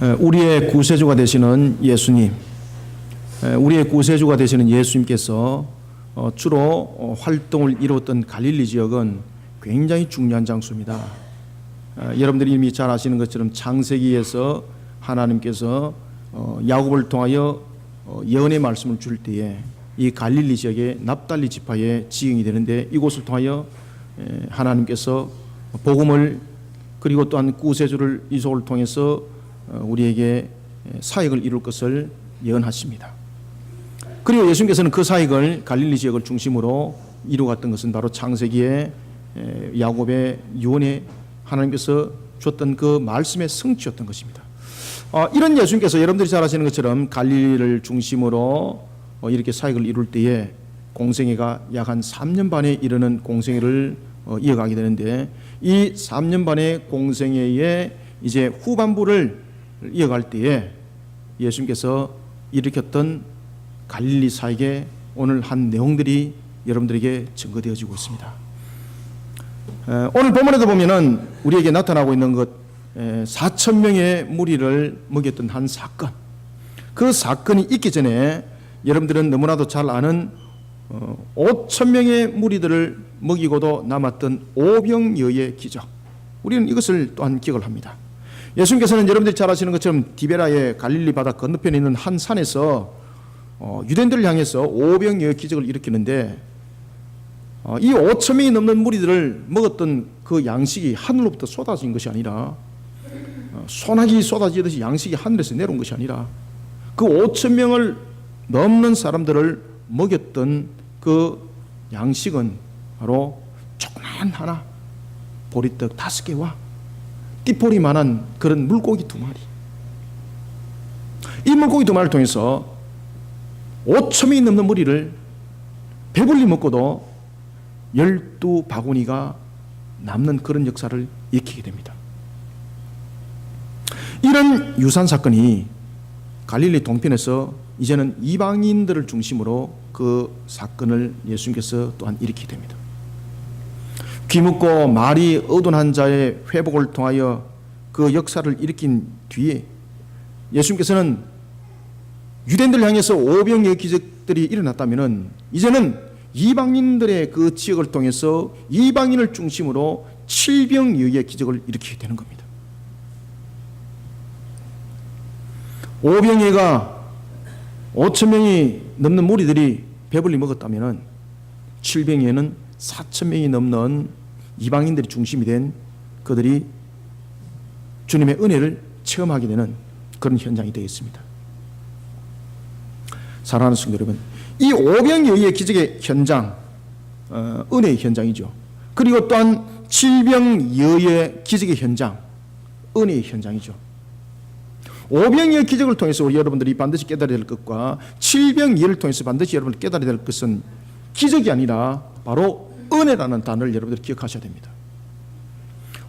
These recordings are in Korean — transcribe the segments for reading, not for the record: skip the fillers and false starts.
우리의 구세주가 되시는 예수님, 우리의 구세주가 되시는 예수님께서 주로 활동을 이루었던 갈릴리 지역은 굉장히 중요한 장소입니다. 여러분들이 이미 잘 아시는 것처럼 창세기에서 하나님께서 야곱을 통하여 예언의 말씀을 줄 때에 이 갈릴리 지역의 납달리 지파의 지경이 되는데, 이곳을 통하여 하나님께서 복음을 그리고 또한 구세주를 이속을 통해서 우리에게 사역을 이룰 것을 예언하십니다. 그리고 예수님께서는 그 사역을 갈릴리 지역을 중심으로 이루었던 것은 바로 창세기에 야곱의 유언에 하나님께서 줬던 그 말씀의 성취였던 것입니다. 이런 예수님께서 여러분들이 잘 아시는 것처럼 갈릴리를 중심으로 이렇게 사역을 이룰 때에 공생애가 약 한 3년 반에 이르는 공생애를 이어가게 되는데, 이 3년 반의 공생애의 이제 후반부를 이어갈 때에 예수님께서 일으켰던 갈릴리 사역의 오늘 한 내용들이 여러분들에게 증거되어지고 있습니다. 오늘 본문에도 보면은 우리에게 나타나고 있는 것, 4,000명의 무리를 먹였던 한 사건, 그 사건이 있기 전에 여러분들은 너무나도 잘 아는 5,000명의 무리들을 먹이고도 남았던 오병이어의 기적, 우리는 이것을 또한 기억을 합니다. 예수님께서는 여러분들이 잘 아시는 것처럼 디베라의 갈릴리 바다 건너편에 있는 한 산에서 유대인들을 향해서 오병이어의 기적을 일으키는데, 이 5,000명이 넘는 무리들을 먹었던 그 양식이 하늘로부터 쏟아진 것이 아니라, 소나기 쏟아지듯이 양식이 하늘에서 내려온 것이 아니라, 그 5,000명을 넘는 사람들을 먹였던 그 양식은 바로 조그만 하나 보리떡 5개와 띠포리만한 그런 물고기 2마리. 이 물고기 2마리를 통해서 5,000명이 넘는 무리를 배불리 먹고도 12바구니가 남는 그런 역사를 익히게 됩니다. 이런 유산 사건이 갈릴리 동편에서 이제는 이방인들을 중심으로 그 사건을 예수님께서 또한 일으키게 됩니다. 귀묻고 말이 어둔한 자의 회복을 통하여 그 역사를 일으킨 뒤에 예수님께서는 유대인들을 향해서 오병이어의 기적들이 일어났다면, 이제는 이방인들의 그 지역을 통해서 이방인을 중심으로 칠병이어의 기적을 일으키게 되는 겁니다. 오병이어가 5,000명이 넘는 무리들이 배불리 먹었다면, 칠병이어는 4,000명이 넘는 이방인들이 중심이 된 그들이 주님의 은혜를 체험하게 되는 그런 현장이 되겠습니다. 사랑하는 성도 여러분, 이 오병이어의 기적의 현장, 은혜의 현장이죠. 그리고 또한 칠병이어의 기적의 현장, 은혜의 현장이죠. 오병이어의 기적을 통해서 우리 여러분들이 반드시 깨달아야 될 것과 칠병이어를 통해서 반드시 여러분들이 깨달아야 될 것은 기적이 아니라 바로 은혜라는 단어를 여러분들이 기억하셔야 됩니다.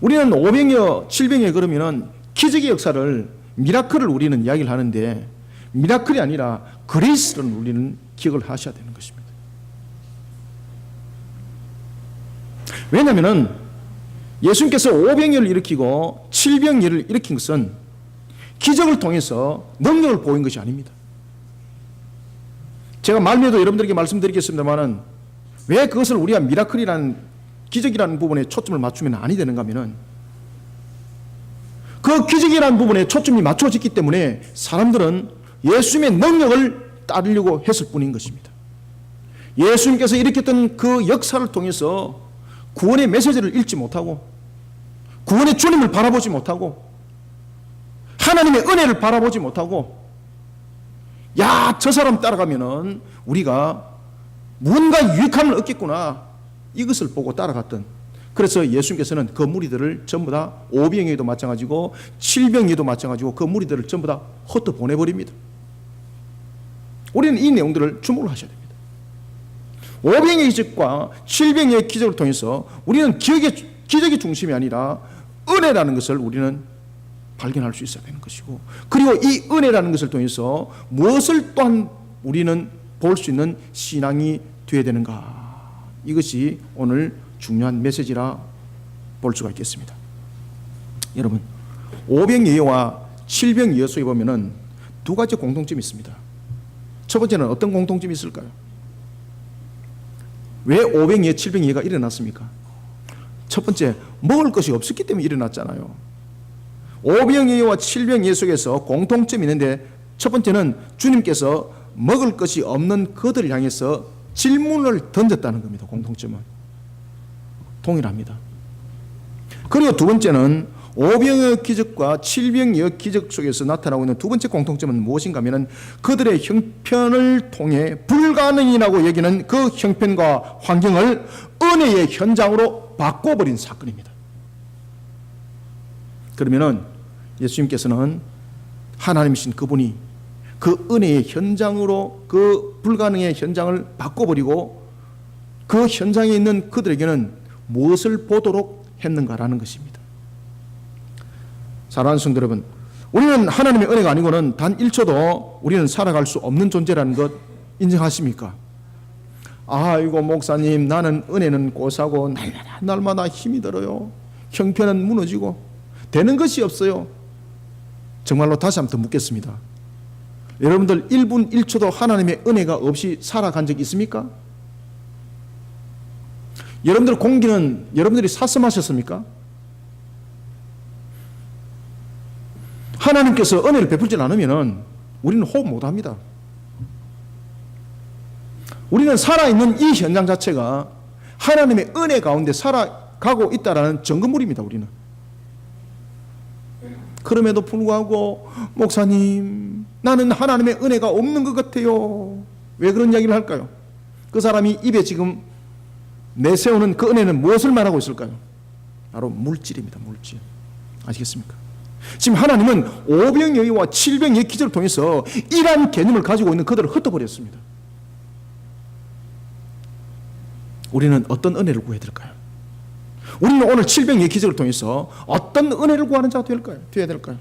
우리는 오병이어, 칠병이어 그러면은 기적의 역사를, 미라클을 우리는 이야기를 하는데, 미라클이 아니라 그레이스를 우리는 기억을 하셔야 되는 것입니다. 왜냐하면 예수님께서 오병이어를 일으키고 칠병이어를 일으킨 것은 기적을 통해서 능력을 보인 것이 아닙니다. 제가 말미에도 여러분들에게 말씀드리겠습니다만은, 왜 그것을 우리가 미라클이라는, 기적이라는 부분에 초점을 맞추면 아니 되는가 하면은, 그 기적이라는 부분에 초점이 맞춰졌기 때문에 사람들은 예수님의 능력을 따르려고 했을 뿐인 것입니다. 예수님께서 일으켰던 그 역사를 통해서 구원의 메시지를 읽지 못하고, 구원의 주님을 바라보지 못하고, 하나님의 은혜를 바라보지 못하고, 야, 저 사람 따라가면은 우리가 뭔가 유익함을 얻겠구나, 이것을 보고 따라갔던, 그래서 예수님께서는 그 무리들을 전부 다, 오병이어도 마찬가지고 칠병이어도 마찬가지고 그 무리들을 전부 다 헛되어 보내버립니다. 우리는 이 내용들을 주목을 하셔야 됩니다. 오병이어의 기적과 칠병이어의 기적을 통해서 우리는 기적의 중심이 아니라 은혜라는 것을 우리는 발견할 수 있어야 되는 것이고, 그리고 이 은혜라는 것을 통해서 무엇을 또한 우리는 볼 수 있는 신앙이 되어야 되는가, 이것이 오늘 중요한 메시지라 볼 수가 있겠습니다. 여러분, 오병이어와 칠병이어 속에 보면은 두 가지 공통점이 있습니다. 첫 번째는 어떤 공통점이 있을까요? 왜 오병이어 칠병이어가 일어났습니까? 첫 번째, 먹을 것이 없었기 때문에 일어났잖아요. 오병이어와 칠병이어 속에서 공통점이 있는데, 첫 번째는 주님께서 먹을 것이 없는 그들을 향해서 질문을 던졌다는 겁니다. 공통점은 동일합니다. 그리고 두 번째는 오병이어 기적과 칠병이어 기적 속에서 나타나고 있는 두 번째 공통점은 무엇인가 하면 그들의 형편을 통해 불가능이라고 여기는 그 형편과 환경을 은혜의 현장으로 바꿔버린 사건입니다. 그러면은 예수님께서는 하나님이신 그분이 그 은혜의 현장으로 그 불가능의 현장을 바꿔버리고 그 현장에 있는 그들에게는 무엇을 보도록 했는가라는 것입니다. 사랑하는 성도 여러분, 우리는 하나님의 은혜가 아니고는 단 1초도 우리는 살아갈 수 없는 존재라는 것 인정하십니까? 아이고 목사님, 나는 은혜는 고사고 날마다 힘이 들어요. 형편은 무너지고 되는 것이 없어요. 정말로 다시 한번 더 묻겠습니다. 여러분들 1분 1초도 하나님의 은혜가 없이 살아간 적 있습니까? 여러분들 공기는 여러분들이 사서 마셨습니까? 하나님께서 은혜를 베풀지 않으면 우리는 호흡 못합니다. 우리는 살아있는 이 현장 자체가 하나님의 은혜 가운데 살아가고 있다는 증거물입니다. 우리는. 그럼에도 불구하고 목사님, 나는 하나님의 은혜가 없는 것 같아요. 왜 그런 이야기를 할까요? 그 사람이 입에 지금 내세우는 그 은혜는 무엇을 말하고 있을까요? 바로 물질입니다. 물질. 아시겠습니까? 지금 하나님은 오병이어와 칠병이의 기적을 통해서 이러한 개념을 가지고 있는 그들을 흩어버렸습니다. 우리는 어떤 은혜를 구해야 될까요? 우리는 오늘 칠병이의 기적을 통해서 어떤 은혜를 구하는 자가 되어야 될까요?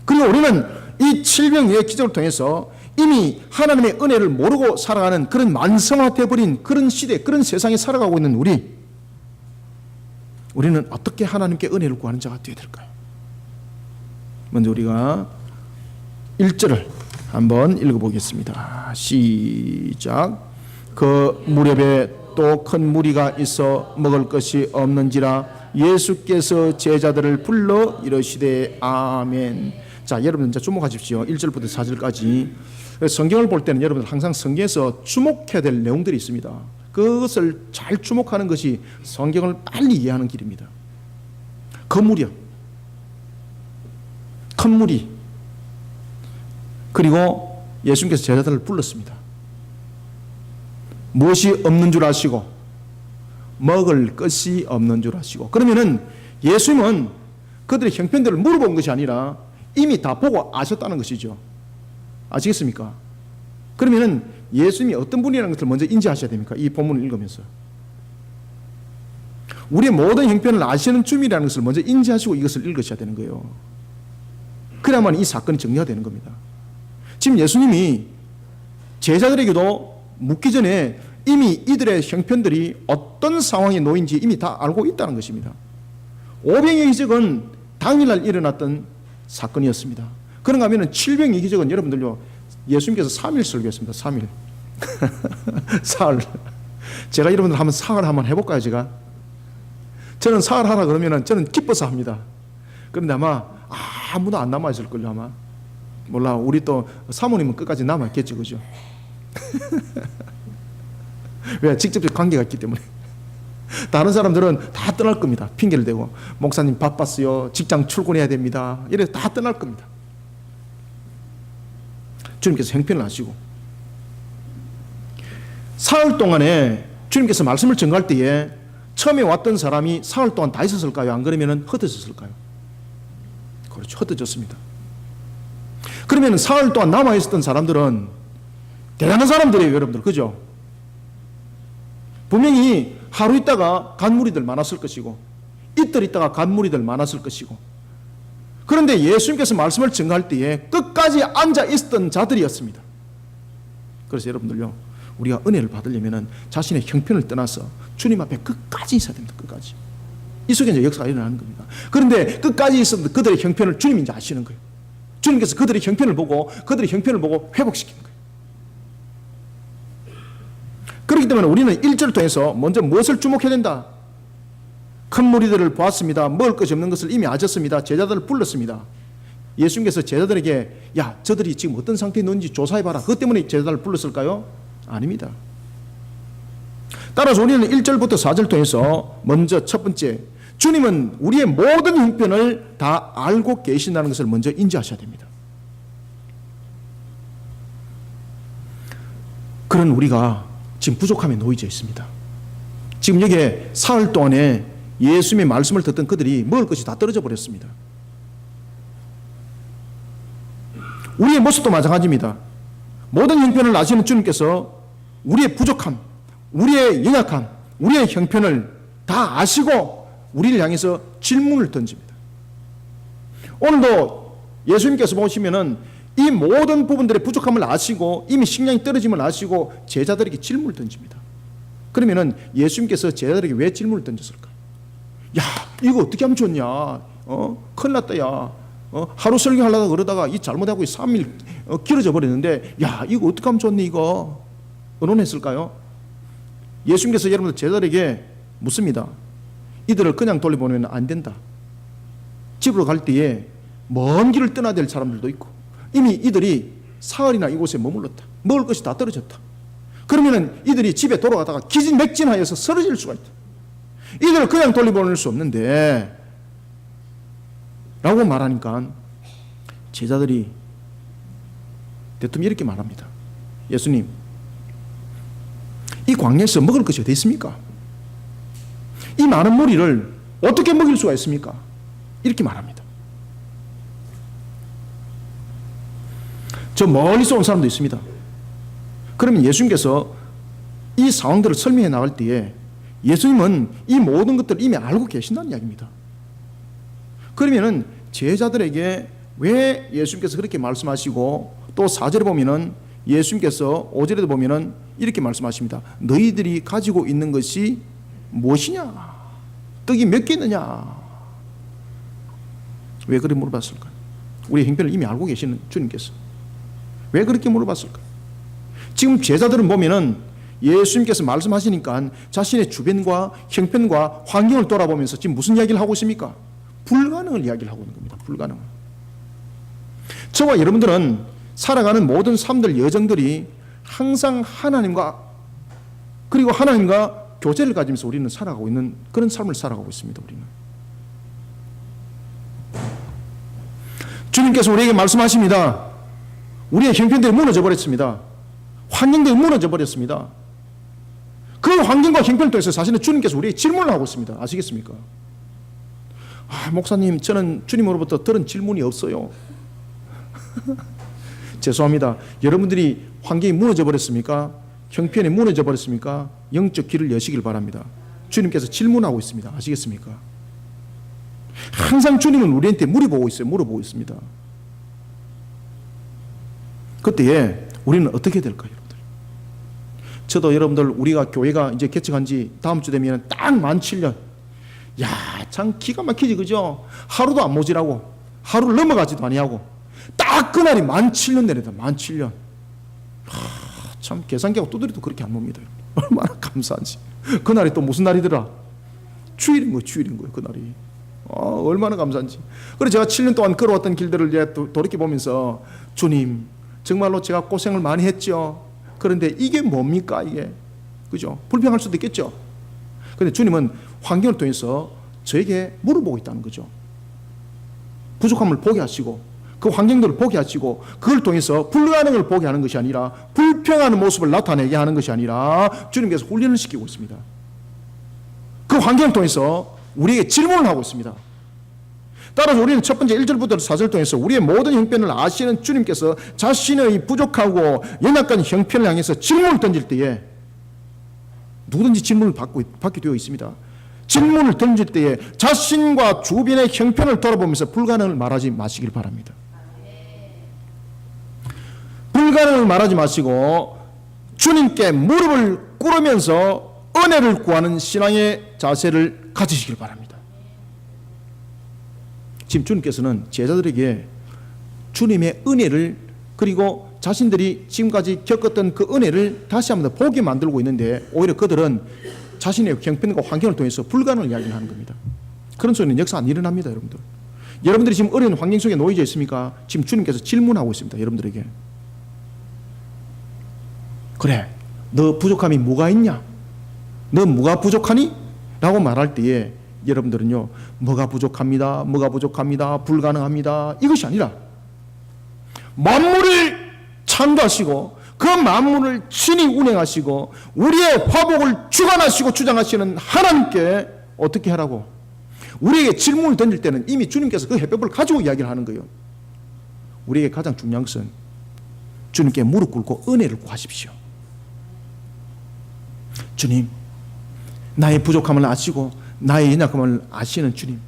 그리고 우리는 이 칠병이의 기적을 통해서 이미 하나님의 은혜를 모르고 살아가는 그런 만성화되어버린 그런 시대, 그런 세상에 살아가고 있는 우리는 어떻게 하나님께 은혜를 구하는 자가 되어야 될까요? 먼저 우리가 1절을 한번 읽어보겠습니다. 시작. 그 무렵에 또 큰 무리가 있어 먹을 것이 없는지라 예수께서 제자들을 불러 이르시되 아멘. 자, 여러분 이제 주목하십시오. 1절부터 4절까지 성경을 볼 때는 여러분 항상 성경에서 주목해야 될 내용들이 있습니다. 그것을 잘 주목하는 것이 성경을 빨리 이해하는 길입니다. 그 무렵, 큰 무리, 그리고 예수님께서 제자들을 불렀습니다. 무엇이 없는 줄 아시고 먹을 것이 없는 줄 아시고. 그러면은 예수님은 그들의 형편들을 물어본 것이 아니라 이미 다 보고 아셨다는 것이죠. 아시겠습니까? 그러면은 예수님이 어떤 분이라는 것을 먼저 인지하셔야 됩니까? 이 본문을 읽으면서 우리의 모든 형편을 아시는 주님이라는 것을 먼저 인지하시고 이것을 읽으셔야 되는 거예요. 그래야만 이 사건이 정리가 되는 겁니다. 지금 예수님이 제자들에게도 묻기 전에 이미 이들의 형편들이 어떤 상황에 놓인지 이미 다 알고 있다는 것입니다. 오병이의 기적은 당일날 일어났던 사건이었습니다. 그런가 하면 칠병의 기적은 여러분들요, 예수님께서 3일 설교했습니다. 3일. 사흘. 제가 여러분들 한번 사흘 한번 해볼까요? 저는 사흘 하라 그러면 저는 기뻐서 합니다. 그런데 아마 아무도 안 남아있을걸요. 아마 몰라. 우리 또 사모님은 끝까지 남아있겠죠. 그죠? 왜? 직접적 관계가 있기 때문에. 다른 사람들은 다 떠날 겁니다. 핑계를 대고 목사님 바빴어요, 직장 출근해야 됩니다, 이래 다 떠날 겁니다. 주님께서 형편을 아시고 사흘 동안에 주님께서 말씀을 전가할 때에 처음에 왔던 사람이 사흘 동안 다 있었을까요? 안 그러면 흩어졌을까요? 그렇죠, 흩어졌습니다. 그러면 사흘 동안 남아있었던 사람들은 대단한 사람들이에요, 여러분들. 그죠? 분명히 하루 있다가 간 무리들 많았을 것이고 이틀 있다가 간 무리들 많았을 것이고, 그런데 예수님께서 말씀을 전가할 때에 끝까지 앉아 있었던 자들이었습니다. 그래서 여러분들요, 우리가 은혜를 받으려면 자신의 형편을 떠나서 주님 앞에 끝까지 있어야 됩니다. 끝까지. 이 속에 이제 역사가 일어나는 겁니다. 그런데 끝까지 있었던 그들의 형편을 주님이 이제 아시는 거예요. 주님께서 그들의 형편을 보고 회복시키는 거예요. 그렇기 때문에 우리는 1절을 통해서 먼저 무엇을 주목해야 된다? 큰 무리들을 보았습니다. 먹을 것이 없는 것을 이미 아셨습니다. 제자들을 불렀습니다. 예수님께서 제자들에게 야, 저들이 지금 어떤 상태에 있는지 조사해봐라. 그것 때문에 제자들을 불렀을까요? 아닙니다. 따라서 우리는 1절부터 4절 통해서 먼저 첫 번째, 주님은 우리의 모든 형편을 다 알고 계신다는 것을 먼저 인지하셔야 됩니다. 그런 우리가 지금 부족함에 놓이져 있습니다. 지금 여기에 사흘 동안에 예수님의 말씀을 듣던 그들이 먹을 것이 다 떨어져 버렸습니다. 우리의 모습도 마찬가지입니다. 모든 형편을 아시는 주님께서 우리의 부족함, 우리의 연약함, 우리의 형편을 다 아시고 우리를 향해서 질문을 던집니다. 오늘도 예수님께서 보시면은 이 모든 부분들의 부족함을 아시고 이미 식량이 떨어짐을 아시고 제자들에게 질문을 던집니다. 그러면은 예수님께서 제자들에게 왜 질문을 던졌을까? 야, 이거 어떻게 하면 좋냐? 큰일 났다, 야. 하루 설교하려다 그러다가 이 잘못하고 3일 길어져 버렸는데, 야, 이거 어떻게 하면 좋니, 이거? 의논했을까요? 예수님께서 여러분들 제자들에게 묻습니다. 이들을 그냥 돌려보내면 안 된다. 집으로 갈 때에 먼 길을 떠나야 될 사람들도 있고, 이미 이들이 사흘이나 이곳에 머물렀다. 먹을 것이 다 떨어졌다. 그러면은 이들이 집에 돌아가다가 기진맥진하여서 쓰러질 수가 있다. 이들을 그냥 돌려보낼 수 없는데 라고 말하니까 제자들이 대뜸 이렇게 말합니다. 예수님, 이 광야에서 먹을 것이 어디 있습니까? 이 많은 무리를 어떻게 먹일 수가 있습니까? 이렇게 말합니다. 저 멀리서 온 사람도 있습니다. 그러면 예수님께서 이 상황들을 설명해 나갈 때에 예수님은 이 모든 것들을 이미 알고 계신다는 이야기입니다. 그러면은 제자들에게 왜 예수님께서 그렇게 말씀하시고 또 4절에 보면은 예수님께서 5절에도 보면은 이렇게 말씀하십니다. 너희들이 가지고 있는 것이 무엇이냐? 떡이 몇 개 있느냐? 왜 그렇게 물어봤을까? 우리의 형편을 이미 알고 계시는 주님께서 왜 그렇게 물어봤을까? 지금 제자들은 보면은 예수님께서 말씀하시니까 자신의 주변과 형편과 환경을 돌아보면서 지금 무슨 이야기를 하고 있습니까? 불가능을 이야기를 하고 있는 겁니다. 불가능. 저와 여러분들은 살아가는 모든 삶들, 여정들이 항상 하나님과 그리고 하나님과 교제를 가지면서 우리는 살아가고 있는 그런 삶을 살아가고 있습니다. 우리는. 주님께서 우리에게 말씀하십니다. 우리의 형편들이 무너져 버렸습니다. 환경들이 무너져 버렸습니다. 그 환경과 형편을 통해서 사실은 주님께서 우리에게 질문을 하고 있습니다. 아시겠습니까? 목사님, 저는 주님으로부터 들은 질문이 없어요. 죄송합니다. 여러분들이 환경이 무너져 버렸습니까? 형편이 무너져 버렸습니까? 영적 귀를 여시길 바랍니다. 주님께서 질문하고 있습니다. 아시겠습니까? 항상 주님은 우리한테 물어보고 있어요. 물어보고 있습니다. 그때에 우리는 어떻게 될까요, 여러분들? 저도 여러분들 우리가 교회가 이제 개척한 지 다음 주 되면 딱 만 7년. 야, 참 기가 막히지, 그죠? 하루도 안 모자라고 하루를 넘어가지도 아니하고 딱 그날이 만 7년 내려다. 만 7년. 참 계산기하고 두드려도 그렇게 안 놉니다. 얼마나 감사한지. 그날이 또 무슨 날이더라? 주일인 거예요, 그날이. 얼마나 감사한지. 그래서 제가 7년 동안 걸어왔던 길들을 이제 돌이켜보면서 주님, 정말로 제가 고생을 많이 했죠. 그런데 이게 뭡니까, 이게? 그죠? 불평할 수도 있겠죠. 그런데 주님은 환경을 통해서 저에게 물어보고 있다는 거죠. 부족함을 보게 하시고 그 환경들을 보게 하시고 그걸 통해서 불가능을 보게 하는 것이 아니라 불평하는 모습을 나타내게 하는 것이 아니라 주님께서 훈련을 시키고 있습니다. 그 환경을 통해서 우리에게 질문을 하고 있습니다. 따라서 우리는 첫 번째 1절부터 4절 통해서 우리의 모든 형편을 아시는 주님께서 자신의 부족하고 연약한 형편을 향해서 질문을 던질 때에 누구든지 질문을 받게 되어 있습니다. 질문을 던질 때에 자신과 주변의 형편을 돌아보면서 불가능을 말하지 마시길 바랍니다. 불가능을 말하지 마시고 주님께 무릎을 꿇으면서 은혜를 구하는 신앙의 자세를 가지시길 바랍니다. 지금 주님께서는 제자들에게 주님의 은혜를, 그리고 자신들이 지금까지 겪었던 그 은혜를 다시 한번 더 보게 만들고 있는데, 오히려 그들은 자신의 형편과 환경을 통해서 불가능을 이야기하는 겁니다. 그런 소리는 역사 안 일어납니다, 여러분들. 여러분들이 지금 어려운 환경 속에 놓여져 있습니까? 지금 주님께서 질문하고 있습니다, 여러분들에게. 그래, 너 부족함이 뭐가 있냐? 너 뭐가 부족하니? 라고 말할 때에 여러분들은요, 뭐가 부족합니다, 뭐가 부족합니다, 불가능합니다, 이것이 아니라 만물을 창조하시고 그 만물을 친히 운행하시고 우리의 화복을 주관하시고 주장하시는 하나님께 어떻게 하라고? 우리에게 질문을 던질 때는 이미 주님께서 그 해법을 가지고 이야기를 하는 거예요. 우리에게 가장 중요한 것은 주님께 무릎 꿇고 은혜를 구하십시오. 주님, 나의 부족함을 아시고 나의 연약함을 아시는 주님,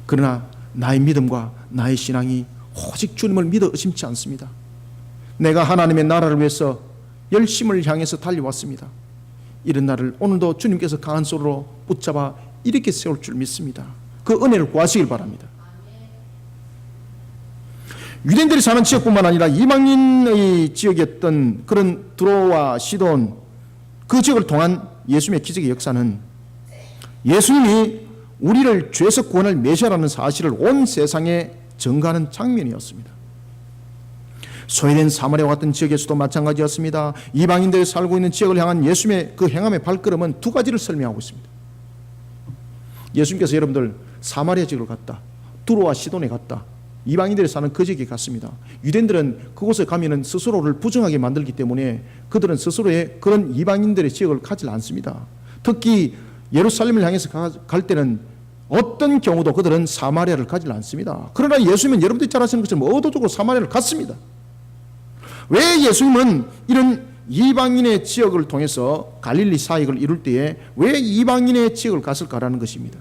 그러나 나의 믿음과 나의 신앙이 오직 주님을 믿어 의심치 않습니다. 내가 하나님의 나라를 위해서 열심을 향해서 달려왔습니다. 이런 나를 오늘도 주님께서 강한 손으로 붙잡아 이렇게 세울 줄 믿습니다. 그 은혜를 구하시길 바랍니다. 유대인들이 사는 지역뿐만 아니라 이방인의 지역이었던 그런 두로와 시돈, 그 지역을 통한 예수님의 기적의 역사는 예수님이 우리를 죄에서 구원할 메시아라는 사실을 온 세상에 증거하는 장면이었습니다. 소외된 사마리아와 같은 지역에서도 마찬가지였습니다. 이방인들이 살고 있는 지역을 향한 예수님의 그 행함의 발걸음은 두 가지를 설명하고 있습니다. 예수님께서 여러분들 사마리아 지역을 갔다, 두로와 시돈에 갔다, 이방인들이 사는 그 지역에 갔습니다. 유대인들은 그곳에 가면은 스스로를 부정하게 만들기 때문에 그들은 스스로의 그런 이방인들의 지역을 가지 않습니다. 특히 예루살렘을 향해서 갈 때는 어떤 경우도 그들은 사마리아를 가지 않습니다. 그러나 예수님은 여러분들이 잘 아시는 것처럼 의도적으로 사마리아를 갔습니다. 왜 예수님은 이런 이방인의 지역을 통해서 갈릴리 사역을 이룰 때에 왜 이방인의 지역을 갔을까라는 것입니다.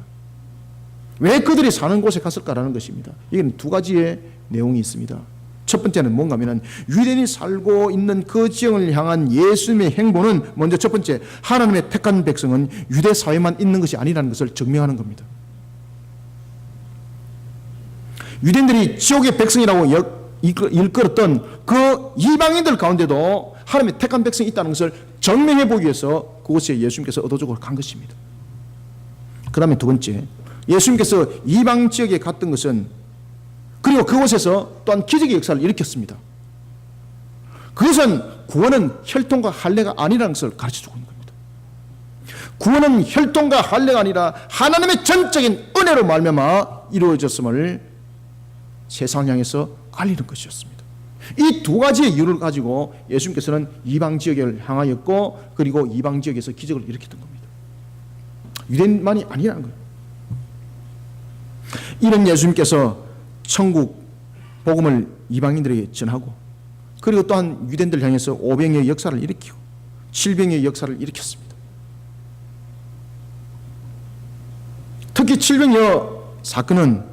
왜 그들이 사는 곳에 갔을까라는 것입니다. 이건 두 가지의 내용이 있습니다. 첫 번째는 뭔가 하면 유대인이 살고 있는 그 지역을 향한 예수님의 행보는 먼저 첫 번째, 하나님의 택한 백성은 유대 사회만 있는 것이 아니라는 것을 증명하는 겁니다. 유대인들이 지옥의 백성이라고 일컬었던 그 이방인들 가운데도 하나님의 택한 백성이 있다는 것을 증명해 보기 위해서 그곳에 예수님께서 의도적으로 간 것입니다. 그 다음에 두 번째, 예수님께서 이방 지역에 갔던 것은, 그리고 그곳에서 또한 기적의 역사를 일으켰습니다. 그것은 구원은 혈통과 할례가 아니라는 것을 가르쳐주고 있는 겁니다. 구원은 혈통과 할례가 아니라 하나님의 전적인 은혜로 말미암아 이루어졌음을 세상 향해서 알리는 것이었습니다. 이 두 가지의 이유를 가지고 예수님께서는 이방 지역을 향하였고, 그리고 이방 지역에서 기적을 일으켰던 겁니다. 유대인만이 아니라는 거예요. 이런 예수님께서 천국 복음을 이방인들에게 전하고, 그리고 또한 유대인들 향해서 오병이의 역사를 일으키고 칠병의 역사를 일으켰습니다. 특히 칠병여 사건은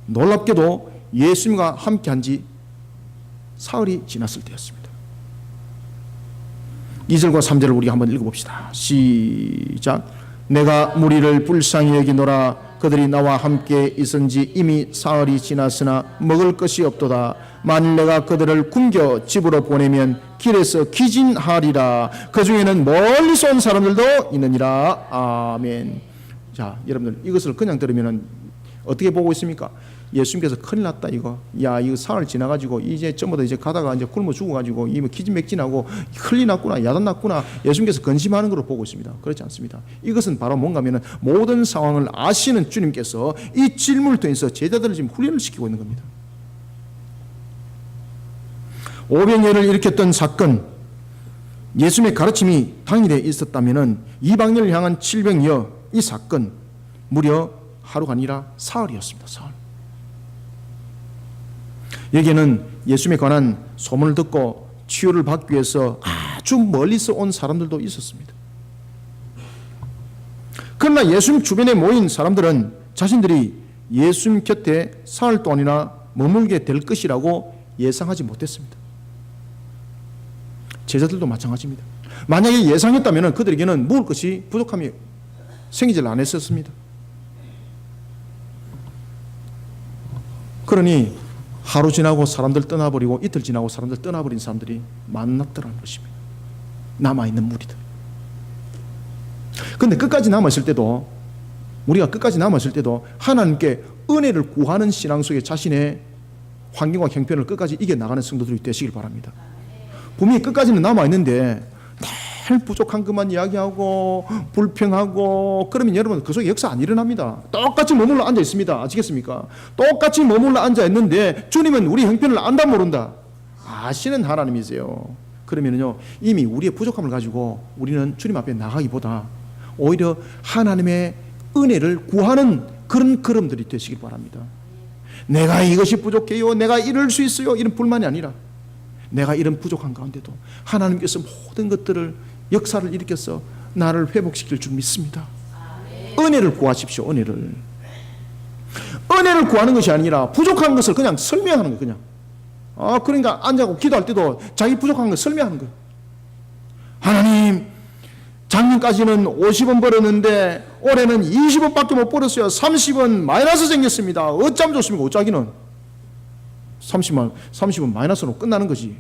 놀랍게도 예수님과 함께한 지 사흘이 지났을 때였습니다. 2절과 3절을 우리가 한번 읽어봅시다. 시작. 내가 무리를 불쌍히 여기노라. 그들이 나와 함께 있은지 이미 사흘이 지났으나 먹을 것이 없도다. 만일 내가 그들을 굶겨 집으로 보내면 길에서 기진하리라. 그 중에는 멀리서 온 사람들도 있느니라. 아멘. 자, 여러분들 이것을 그냥 들으면 어떻게 보고 있습니까? 예수님께서 큰일 났다 이거. 야, 이거 사흘 지나가지고 이제 전부 다 이제 가다가 이제 굶어 죽어가지고 이 기진맥진하고 큰일 났구나, 야단 났구나. 예수님께서 근심하는 걸로 보고 있습니다. 그렇지 않습니다. 이것은 바로 뭔가면은 모든 상황을 아시는 주님께서 이 질문을 통해서 제자들을 지금 훈련을 시키고 있는 겁니다. 오병이어를 일으켰던 사건, 예수님의 가르침이 당일에 있었다면은 이방인을 향한 칠병이어 이 사건 무려 하루가 아니라 사흘이었습니다. 사흘. 여기에는 예수님에 관한 소문을 듣고 치유를 받기 위해서 아주 멀리서 온 사람들도 있었습니다. 그러나 예수님 주변에 모인 사람들은 자신들이 예수님 곁에 사흘 동안이나 머물게 될 것이라고 예상하지 못했습니다. 제자들도 마찬가지입니다. 만약에 예상했다면 그들에게는 먹을 것이 부족함이 생기질 않았었습니다. 그러니 하루 지나고 사람들 떠나버리고 이틀 지나고 사람들 떠나버린 사람들이 많았더라는 것입니다. 남아있는 무리들. 그런데 끝까지 남았을 때도, 우리가 끝까지 남았을 때도 하나님께 은혜를 구하는 신앙 속에 자신의 환경과 형편을 끝까지 이겨나가는 성도들이 되시길 바랍니다. 분명히 끝까지는 남아있는데 늘 부족한 것만 이야기하고 불평하고 그러면 여러분 그 속에 역사 안 일어납니다. 똑같이 머물러 앉아 있습니다. 아시겠습니까? 똑같이 머물러 앉아 있는데 주님은 우리 형편을 안다 모른다 아시는 하나님이세요. 그러면요 이미 우리의 부족함을 가지고 우리는 주님 앞에 나가기보다 오히려 하나님의 은혜를 구하는 그런 걸음들이 되시길 바랍니다. 내가 이것이 부족해요, 내가 이럴 수 있어요, 이런 불만이 아니라 내가 이런 부족한 가운데도 하나님께서 모든 것들을 역사를 일으켜서 나를 회복시킬 줄 믿습니다. 은혜를 구하십시오. 은혜를 구하는 것이 아니라 부족한 것을 그냥 설명하는 거예요. 그냥 그러니까 앉아고 기도할 때도 자기 부족한 걸 설명하는 거예요. 하나님, 작년까지는 50원 벌었는데 올해는 20원밖에 못 벌었어요. 30원 마이너스 생겼습니다. 어쩌면 좋습니까? 어쩌기는 30원 마이너스로 끝나는 거지.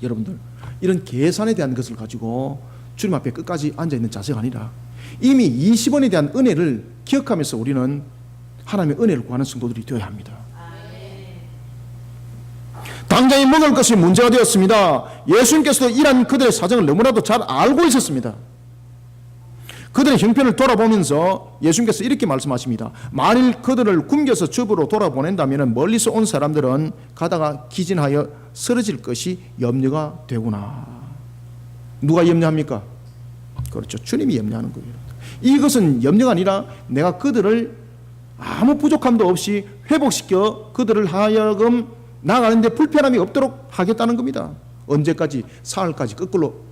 여러분들 이런 계산에 대한 것을 가지고 주님 앞에 끝까지 앉아있는 자세가 아니라 이미 20원에 대한 은혜를 기억하면서 우리는 하나님의 은혜를 구하는 성도들이 되어야 합니다. 당장에 먹을 것이 문제가 되었습니다. 예수님께서도 이런 그들의 사정을 너무나도 잘 알고 있었습니다. 그들의 형편을 돌아보면서 예수님께서 이렇게 말씀하십니다. 만일 그들을 굶겨서 집으로 돌아보낸다면 멀리서 온 사람들은 가다가 기진하여 쓰러질 것이 염려가 되구나. 누가 염려합니까? 그렇죠. 주님이 염려하는 거예요. 이것은 염려가 아니라 내가 그들을 아무 부족함도 없이 회복시켜 그들을 하여금 나가는데 불편함이 없도록 하겠다는 겁니다. 언제까지? 사흘까지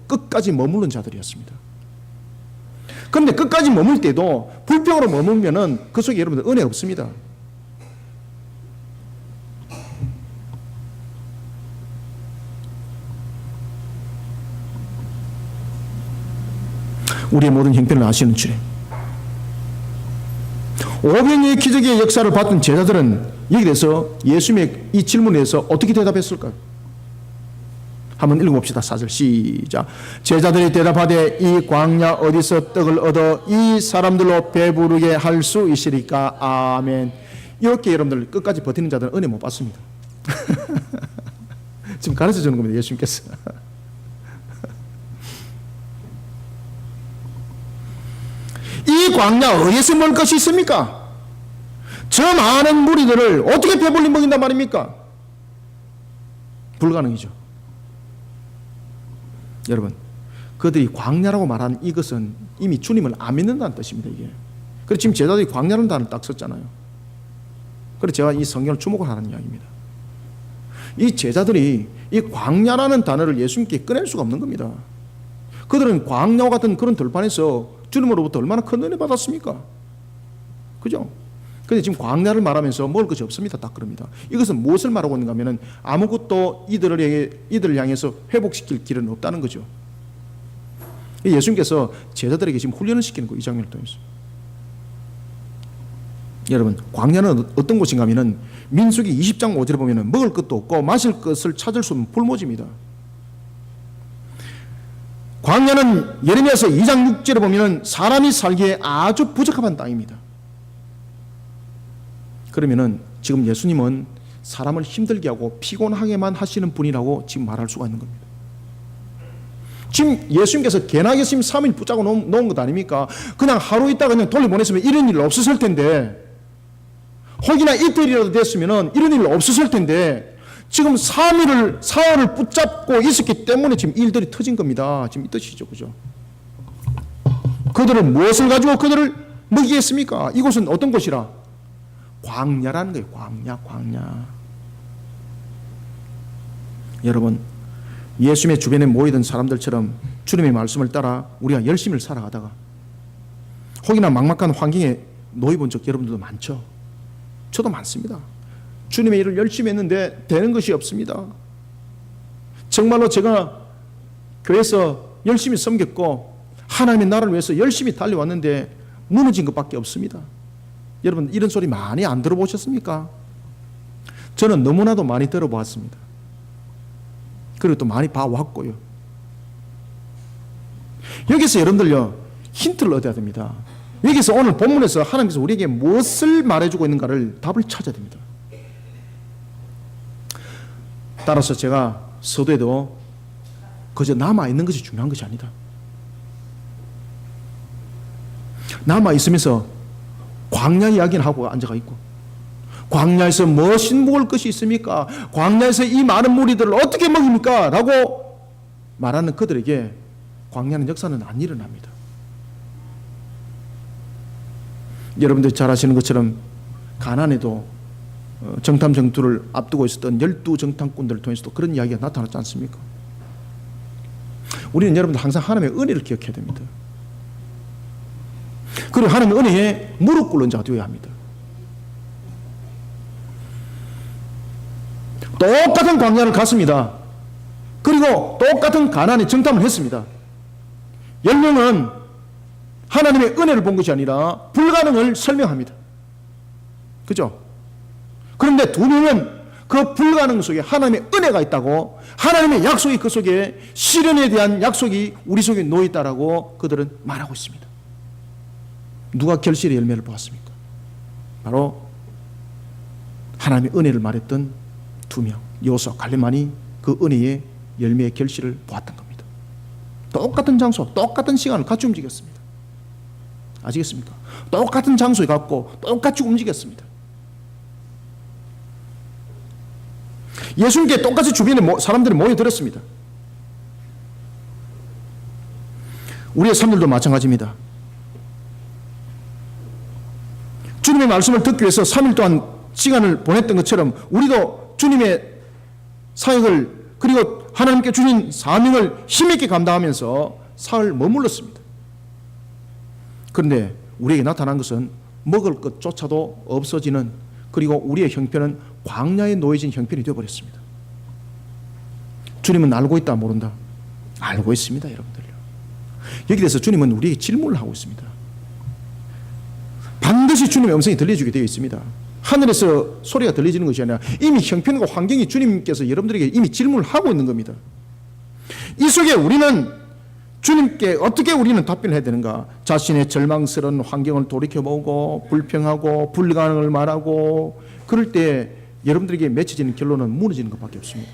끝까지 머무른 자들이었습니다. 그런데 끝까지 머물 때도 불평으로 머물면은 그 속에 여러분들 은혜 없습니다. 우리의 모든 형편을 아시는 주님, 오병이의 기적의 역사를 봤던 제자들은 여기 대해서 예수님의 이 질문에 대해서 어떻게 대답했을까요? 한번 읽어봅시다. 4절 시작. 제자들이 대답하되 이 광야 어디서 떡을 얻어 이 사람들로 배부르게 할 수 있으리까? 아멘. 이렇게 여러분들 끝까지 버티는 자들은 은혜 못 받습니다. 지금 가르쳐 주는 겁니다. 예수님께서. 이 광야 어디서 먹을 것이 있습니까? 저 많은 무리들을 어떻게 배불리 먹인단 말입니까? 불가능이죠. 여러분, 그들이 광야라고 말한 이것은 이미 주님을 안 믿는다는 뜻입니다. 이게. 그래서 지금 제자들이 광야라는 단어를 딱 썼잖아요. 그래서 제가 이 성경을 주목을 하는 이야기입니다. 이 제자들이 이 광야라는 단어를 예수님께 꺼낼 수가 없는 겁니다. 그들은 광야와 같은 그런 들판에서 주님으로부터 얼마나 큰 은혜 받았습니까? 그죠? 근데 지금 광야를 말하면서 먹을 것이 없습니다. 딱 그럽니다. 이것은 무엇을 말하고 있는가 하면 아무것도 이들을 향해서 회복시킬 길은 없다는 거죠. 예수님께서 제자들에게 지금 훈련을 시키는 거예요. 이 장면을 통해서. 여러분, 광야는 어떤 곳인가 하면 민수기 20장 5절에 보면 먹을 것도 없고 마실 것을 찾을 수 없는 풀모지입니다. 광야는 예레미야서 2장 6절에 보면 사람이 살기에 아주 부적합한 땅입니다. 그러면은 지금 예수님은 사람을 힘들게 하고 피곤하게만 하시는 분이라고 지금 말할 수가 있는 겁니다. 지금 예수님께서 개나게심 3일 붙잡고 놓은 것 아닙니까? 그냥 하루 있다가 그냥 돌려보냈으면 이런 일 없었을 텐데, 혹이나 이틀이라도 됐으면 이런 일 없었을 텐데, 지금 사흘을 붙잡고 있었기 때문에 지금 일들이 터진 겁니다. 지금 이 뜻이죠. 그죠? 그들은 무엇을 가지고 그들을 먹이겠습니까? 이곳은 어떤 곳이라? 광야라는 거예요. 광야. 여러분, 예수님의 주변에 모이던 사람들처럼 주님의 말씀을 따라 우리가 열심히 살아가다가 혹이나 막막한 환경에 놓여본 적 여러분들도 많죠. 저도 많습니다. 주님의 일을 열심히 했는데 되는 것이 없습니다. 정말로 제가 교회에서 열심히 섬겼고 하나님의 나라를 위해서 열심히 달려왔는데 무너진 것밖에 없습니다. 여러분, 이런 소리 많이 안 들어보셨습니까? 저는 너무나도 많이 들어보았습니다. 그리고 또 많이 봐왔고요. 여기서 여러분들요, 힌트를 얻어야 됩니다. 여기서 오늘 본문에서 하나님께서 우리에게 무엇을 말해주고 있는가를 답을 찾아야 됩니다. 따라서 제가 서두에도 그저 남아있는 것이 중요한 것이 아니다. 남아있으면서 광야 이야기는 하고 앉아가 있고, 광야에서 무엇이 먹을 것이 있습니까? 광야에서 이 많은 무리들을 어떻게 먹입니까? 라고 말하는 그들에게 광야는 역사는 안 일어납니다. 여러분들 잘 아시는 것처럼 가나안에도 정탐 전투를 앞두고 있었던 12정탐꾼들을 통해서도 그런 이야기가 나타났지 않습니까? 우리는 여러분들 항상 하나님의 은혜를 기억해야 됩니다. 그리고 하나님의 은혜에 무릎 꿇는 자가 되어야 합니다. 똑같은 광야를 갔습니다. 그리고 똑같은 가나안에 정탐을 했습니다. 10명은 하나님의 은혜를 본 것이 아니라 불가능을 설명합니다. 그죠? 그런데 2명은 그 불가능 속에 하나님의 은혜가 있다고, 하나님의 약속이 그 속에, 시련에 대한 약속이 우리 속에 놓여있다라고 그들은 말하고 있습니다. 누가 결실의 열매를 보았습니까? 바로 하나님의 은혜를 말했던 2명, 여호수아, 갈렙만이 그 은혜의 열매의 결실을 보았던 겁니다. 똑같은 장소, 똑같은 시간을 같이 움직였습니다. 아시겠습니까? 똑같은 장소에 갔고 똑같이 움직였습니다. 예수님께 똑같이 주변에 사람들이 모여들었습니다. 우리의 삶들도 마찬가지입니다. 주님의 말씀을 듣기 위해서 3일 동안 시간을 보냈던 것처럼 우리도 주님의 사역을, 그리고 하나님께 주신 사명을 힘있게 감당하면서 사흘 머물렀습니다. 그런데 우리에게 나타난 것은 먹을 것조차도 없어지는, 그리고 우리의 형편은 광야에 놓여진 형편이 되어버렸습니다. 주님은 알고 있다 모른다? 알고 있습니다, 여러분들요. 여기 대해서 주님은 우리에게 질문을 하고 있습니다. 반드시 주님의 음성이 들려주게 되어 있습니다. 하늘에서 소리가 들려지는 것이 아니라 이미 형편과 환경이 주님께서 여러분들에게 이미 질문을 하고 있는 겁니다. 이 속에 우리는 주님께 어떻게 우리는 답변을 해야 되는가? 자신의 절망스러운 환경을 돌이켜보고 불평하고 불가능을 말하고, 그럴 때 여러분들에게 맺혀지는 결론은 무너지는 것밖에 없습니다.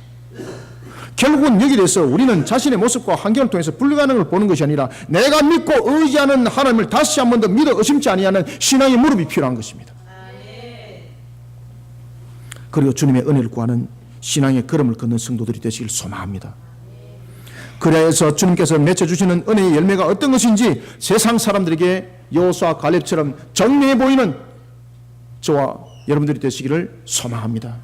결국은 여기에 대해서 우리는 자신의 모습과 환경을 통해서 불가능을 보는 것이 아니라 내가 믿고 의지하는 하나님을 다시 한 번 더 믿어 의심치 아니하는 신앙의 무릎이 필요한 것입니다. 그리고 주님의 은혜를 구하는 신앙의 걸음을 걷는 성도들이 되시길 소망합니다. 그래서 주님께서 맺혀주시는 은혜의 열매가 어떤 것인지 세상 사람들에게 여호수아 갈렙처럼 정리해 보이는 저와 여러분들이 되시기를 소망합니다.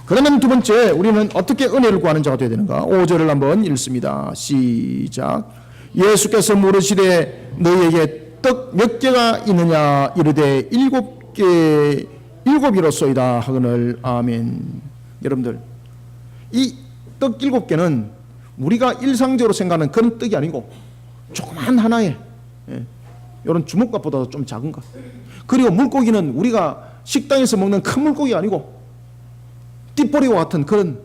그러면 두 번째, 우리는 어떻게 은혜를 구하는 자가 되어야 되는가? 5절을 한번 읽습니다. 시작. 예수께서 물으시되 너희에게 떡 몇 개가 있느냐? 이르되 7개, 7이로소이다 하거늘. 아멘. 여러분들, 이 떡 7개는 우리가 일상적으로 생각하는 그런 떡이 아니고 조그만 하나에, 이런 주먹밥보다 좀 작은 것. 그리고 물고기는 우리가 식당에서 먹는 큰 물고기가 아니고 띠뽀리와 같은 그런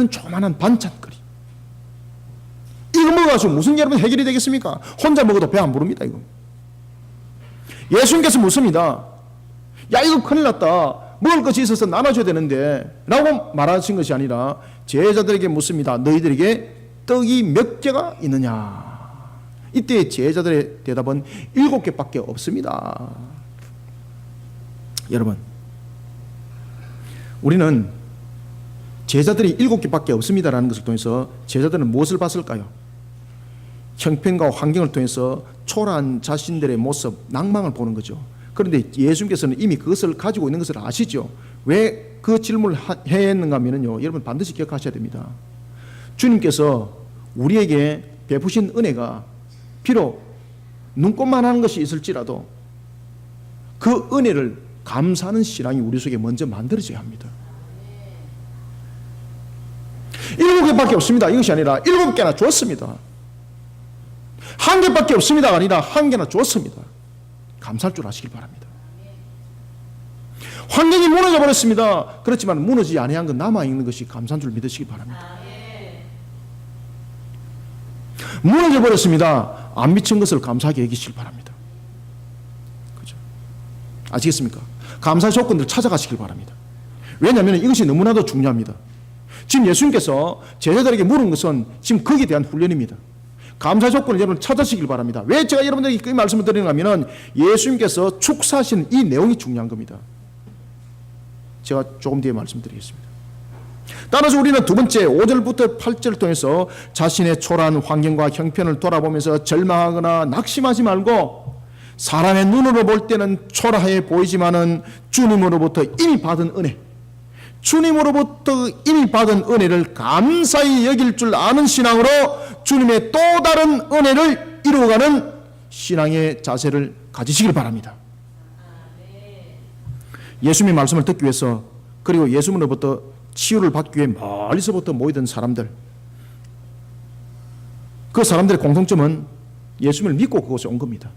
조그만한 반찬거리. 이거 먹어가지고 무슨 여러분 해결이 되겠습니까? 혼자 먹어도 배 안 부릅니다. 이거. 예수님께서 묻습니다. 야, 이거 큰일 났다. 먹을 것이 있어서 나눠줘야 되는데 라고 말하신 것이 아니라 제자들에게 묻습니다. 너희들에게 떡이 몇 개가 있느냐? 이때 제자들의 대답은 7개밖에 없습니다. 여러분, 우리는 제자들이 7개밖에 없습니다라는 것을 통해서 제자들은 무엇을 봤을까요? 형편과 환경을 통해서 초라한 자신들의 모습, 낭망을 보는 거죠. 그런데 예수님께서는 이미 그것을 가지고 있는 것을 아시죠. 왜 그 질문을 했는가 하면요, 여러분 반드시 기억하셔야 됩니다. 주님께서 우리에게 베푸신 은혜가 비록 눈꽃만 하는 것이 있을지라도 그 은혜를 감사하는 신앙이 우리 속에 먼저 만들어져야 합니다. 7개밖에 없습니다. 이것이 아니라 7개나 줬습니다. 1개밖에 없습니다가 아니라 1개나 줬습니다. 감사할 줄 아시길 바랍니다. 환경이 무너져 버렸습니다. 그렇지만 무너지지 아니한 건 남아있는 것이 감사한 줄 믿으시기 바랍니다. 무너져 버렸습니다. 안 미친 것을 감사하게 여기시길 바랍니다. 그죠? 아시겠습니까? 감사 조건들을 찾아가시길 바랍니다. 왜냐하면 이것이 너무나도 중요합니다. 지금 예수님께서 제자들에게 물은 것은 지금 거기에 대한 훈련입니다. 감사 조건을 여러분 찾으시길 바랍니다. 왜 제가 여러분들에게 이 말씀을 드리는가 하면 예수님께서 축사하시는 이 내용이 중요한 겁니다. 제가 조금 뒤에 말씀드리겠습니다. 따라서 우리는 두 번째 5절부터 8절을 통해서 자신의 초라한 환경과 형편을 돌아보면서 절망하거나 낙심하지 말고 사람의 눈으로 볼 때는 초라해 보이지만은 주님으로부터 이미 받은 은혜, 주님으로부터 이미 받은 은혜를 감사히 여길 줄 아는 신앙으로 주님의 또 다른 은혜를 이루어가는 신앙의 자세를 가지시길 바랍니다. 예수님의 말씀을 듣기 위해서 그리고 예수님으로부터 치유를 받기 위해 멀리서부터 모이던 사람들, 그 사람들의 공통점은 예수님을 믿고 그곳에 온 겁니다.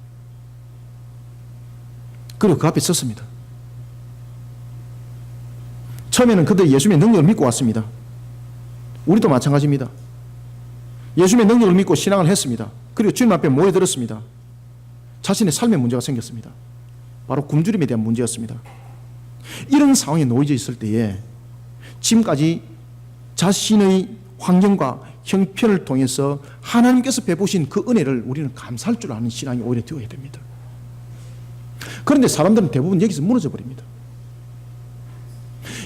그리고 그 앞에 섰습니다. 처음에는 그들이 예수님의 능력을 믿고 왔습니다. 우리도 마찬가지입니다. 예수님의 능력을 믿고 신앙을 했습니다. 그리고 주님 앞에 모여들었습니다. 자신의 삶에 문제가 생겼습니다. 바로 굶주림에 대한 문제였습니다. 이런 상황에 놓여져 있을 때에 지금까지 자신의 환경과 형편을 통해서 하나님께서 베푸신 그 은혜를 우리는 감사할 줄 아는 신앙이 오히려 되어야 됩니다. 그런데 사람들은 대부분 여기서 무너져 버립니다.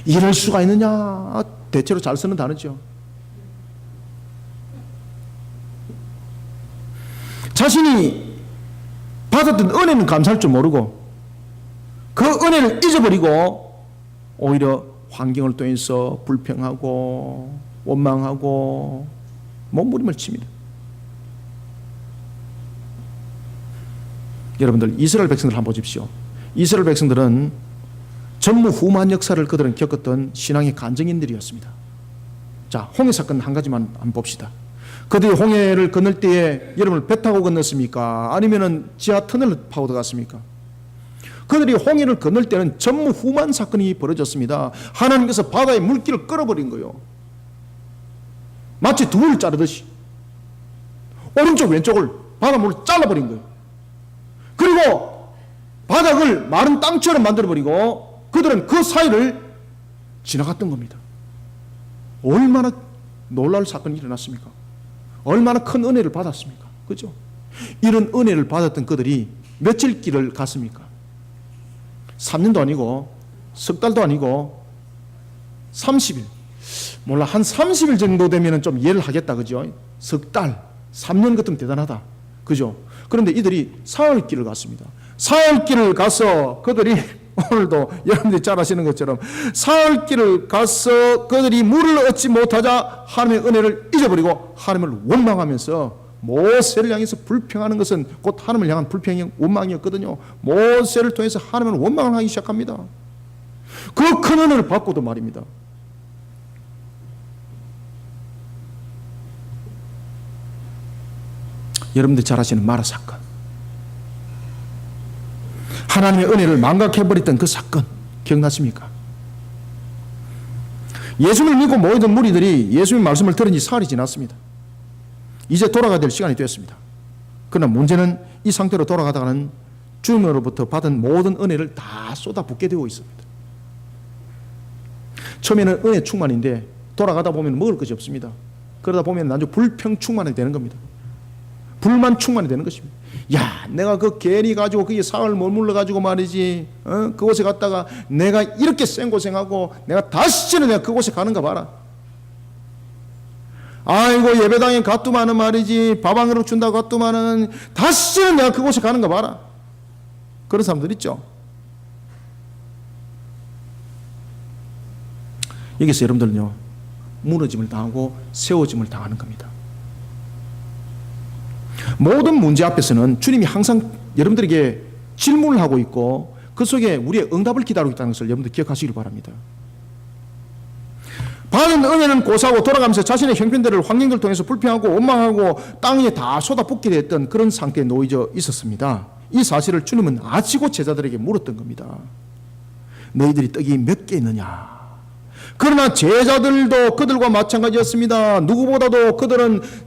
이럴 수가 있느냐? 대체로 잘 쓰는 단어죠. 자신이 받았던 은혜는 감사할 줄 모르고 그 은혜를 잊어버리고 오히려 환경을 통해서 불평하고 원망하고 몸부림을 칩니다. 여러분들 이스라엘 백성들 한번 보십시오. 이스라엘 백성들은 전무후무한 역사를 그들은 겪었던 신앙의 간증인들이었습니다. 자, 홍해 사건 한 가지만 한번 봅시다. 그들이 홍해를 건널 때에 여러분 배 타고 건넜습니까? 아니면은 지하 터널을 파고 들어갔습니까? 그들이 홍해를 건널 때는 전무후무한 사건이 벌어졌습니다. 하나님께서 바다의 물길을 끌어버린 거예요. 마치 두부를 자르듯이 오른쪽 왼쪽을 바닷물을 잘라버린 거예요. 그리고 바닥을 마른 땅처럼 만들어버리고 그들은 그 사이를 지나갔던 겁니다. 얼마나 놀라울 사건이 일어났습니까? 얼마나 큰 은혜를 받았습니까? 그죠? 이런 은혜를 받았던 그들이 며칠 길을 갔습니까? 3년도 아니고 석 달도 아니고 30일, 몰라, 한 30일 정도 되면 좀 이해를 하겠다. 그죠? 석 달, 3년 같으면 대단하다. 그죠? 그런데 이들이 사흘 길을 갔습니다. 사흘 길을 가서 그들이 오늘도 여러분들이 잘 아시는 것처럼 사흘 길을 가서 그들이 물을 얻지 못하자 하나님의 은혜를 잊어버리고 하나님을 원망하면서 모세를 향해서 불평하는 것은 곧 하나님을 향한 불평이 원망이었거든요. 모세를 통해서 하나님을 원망을 하기 시작합니다. 그 큰 은혜를 받고도 말입니다. 여러분들이 잘 아시는 마라 사건, 하나님의 은혜를 망각해버렸던 그 사건 기억나십니까? 예수님을 믿고 모이던 무리들이 예수님의 말씀을 들은 지 사흘이 지났습니다. 이제 돌아가야 될 시간이 되었습니다. 그러나 문제는 이 상태로 돌아가다가는 주님으로부터 받은 모든 은혜를 다 쏟아붓게 되고 있습니다. 처음에는 은혜 충만인데 돌아가다 보면 먹을 것이 없습니다. 그러다 보면 나중에 불평 충만이 되는 겁니다. 불만 충만이 되는 것입니다. 야, 내가 그 괜히 가지고 거기에 사흘 머물러 가지고 말이지, 그곳에 갔다가 내가 이렇게 생고생하고 내가 다시는 내가 그곳에 가는가 봐라. 아이고, 예배당에 갔더만은 말이지, 밥 한 그릇 준다고 갔더만은 다시는 내가 그곳에 가는가 봐라. 그런 사람들 있죠. 여기서 여러분들은요, 무너짐을 당하고 세워짐을 당하는 겁니다. 모든 문제 앞에서는 주님이 항상 여러분들에게 질문을 하고 있고 그 속에 우리의 응답을 기다리고 있다는 것을 여러분들 기억하시길 바랍니다. 받은 은혜는 고사하고 돌아가면서 자신의 형편들을 환경들을 통해서 불평하고 원망하고 땅에 다 쏟아붓게 됐던 그런 상태에 놓여져 있었습니다. 이 사실을 주님은 아시고 제자들에게 물었던 겁니다. 너희들이 떡이 몇 개 있느냐. 그러나 제자들도 그들과 마찬가지였습니다. 누구보다도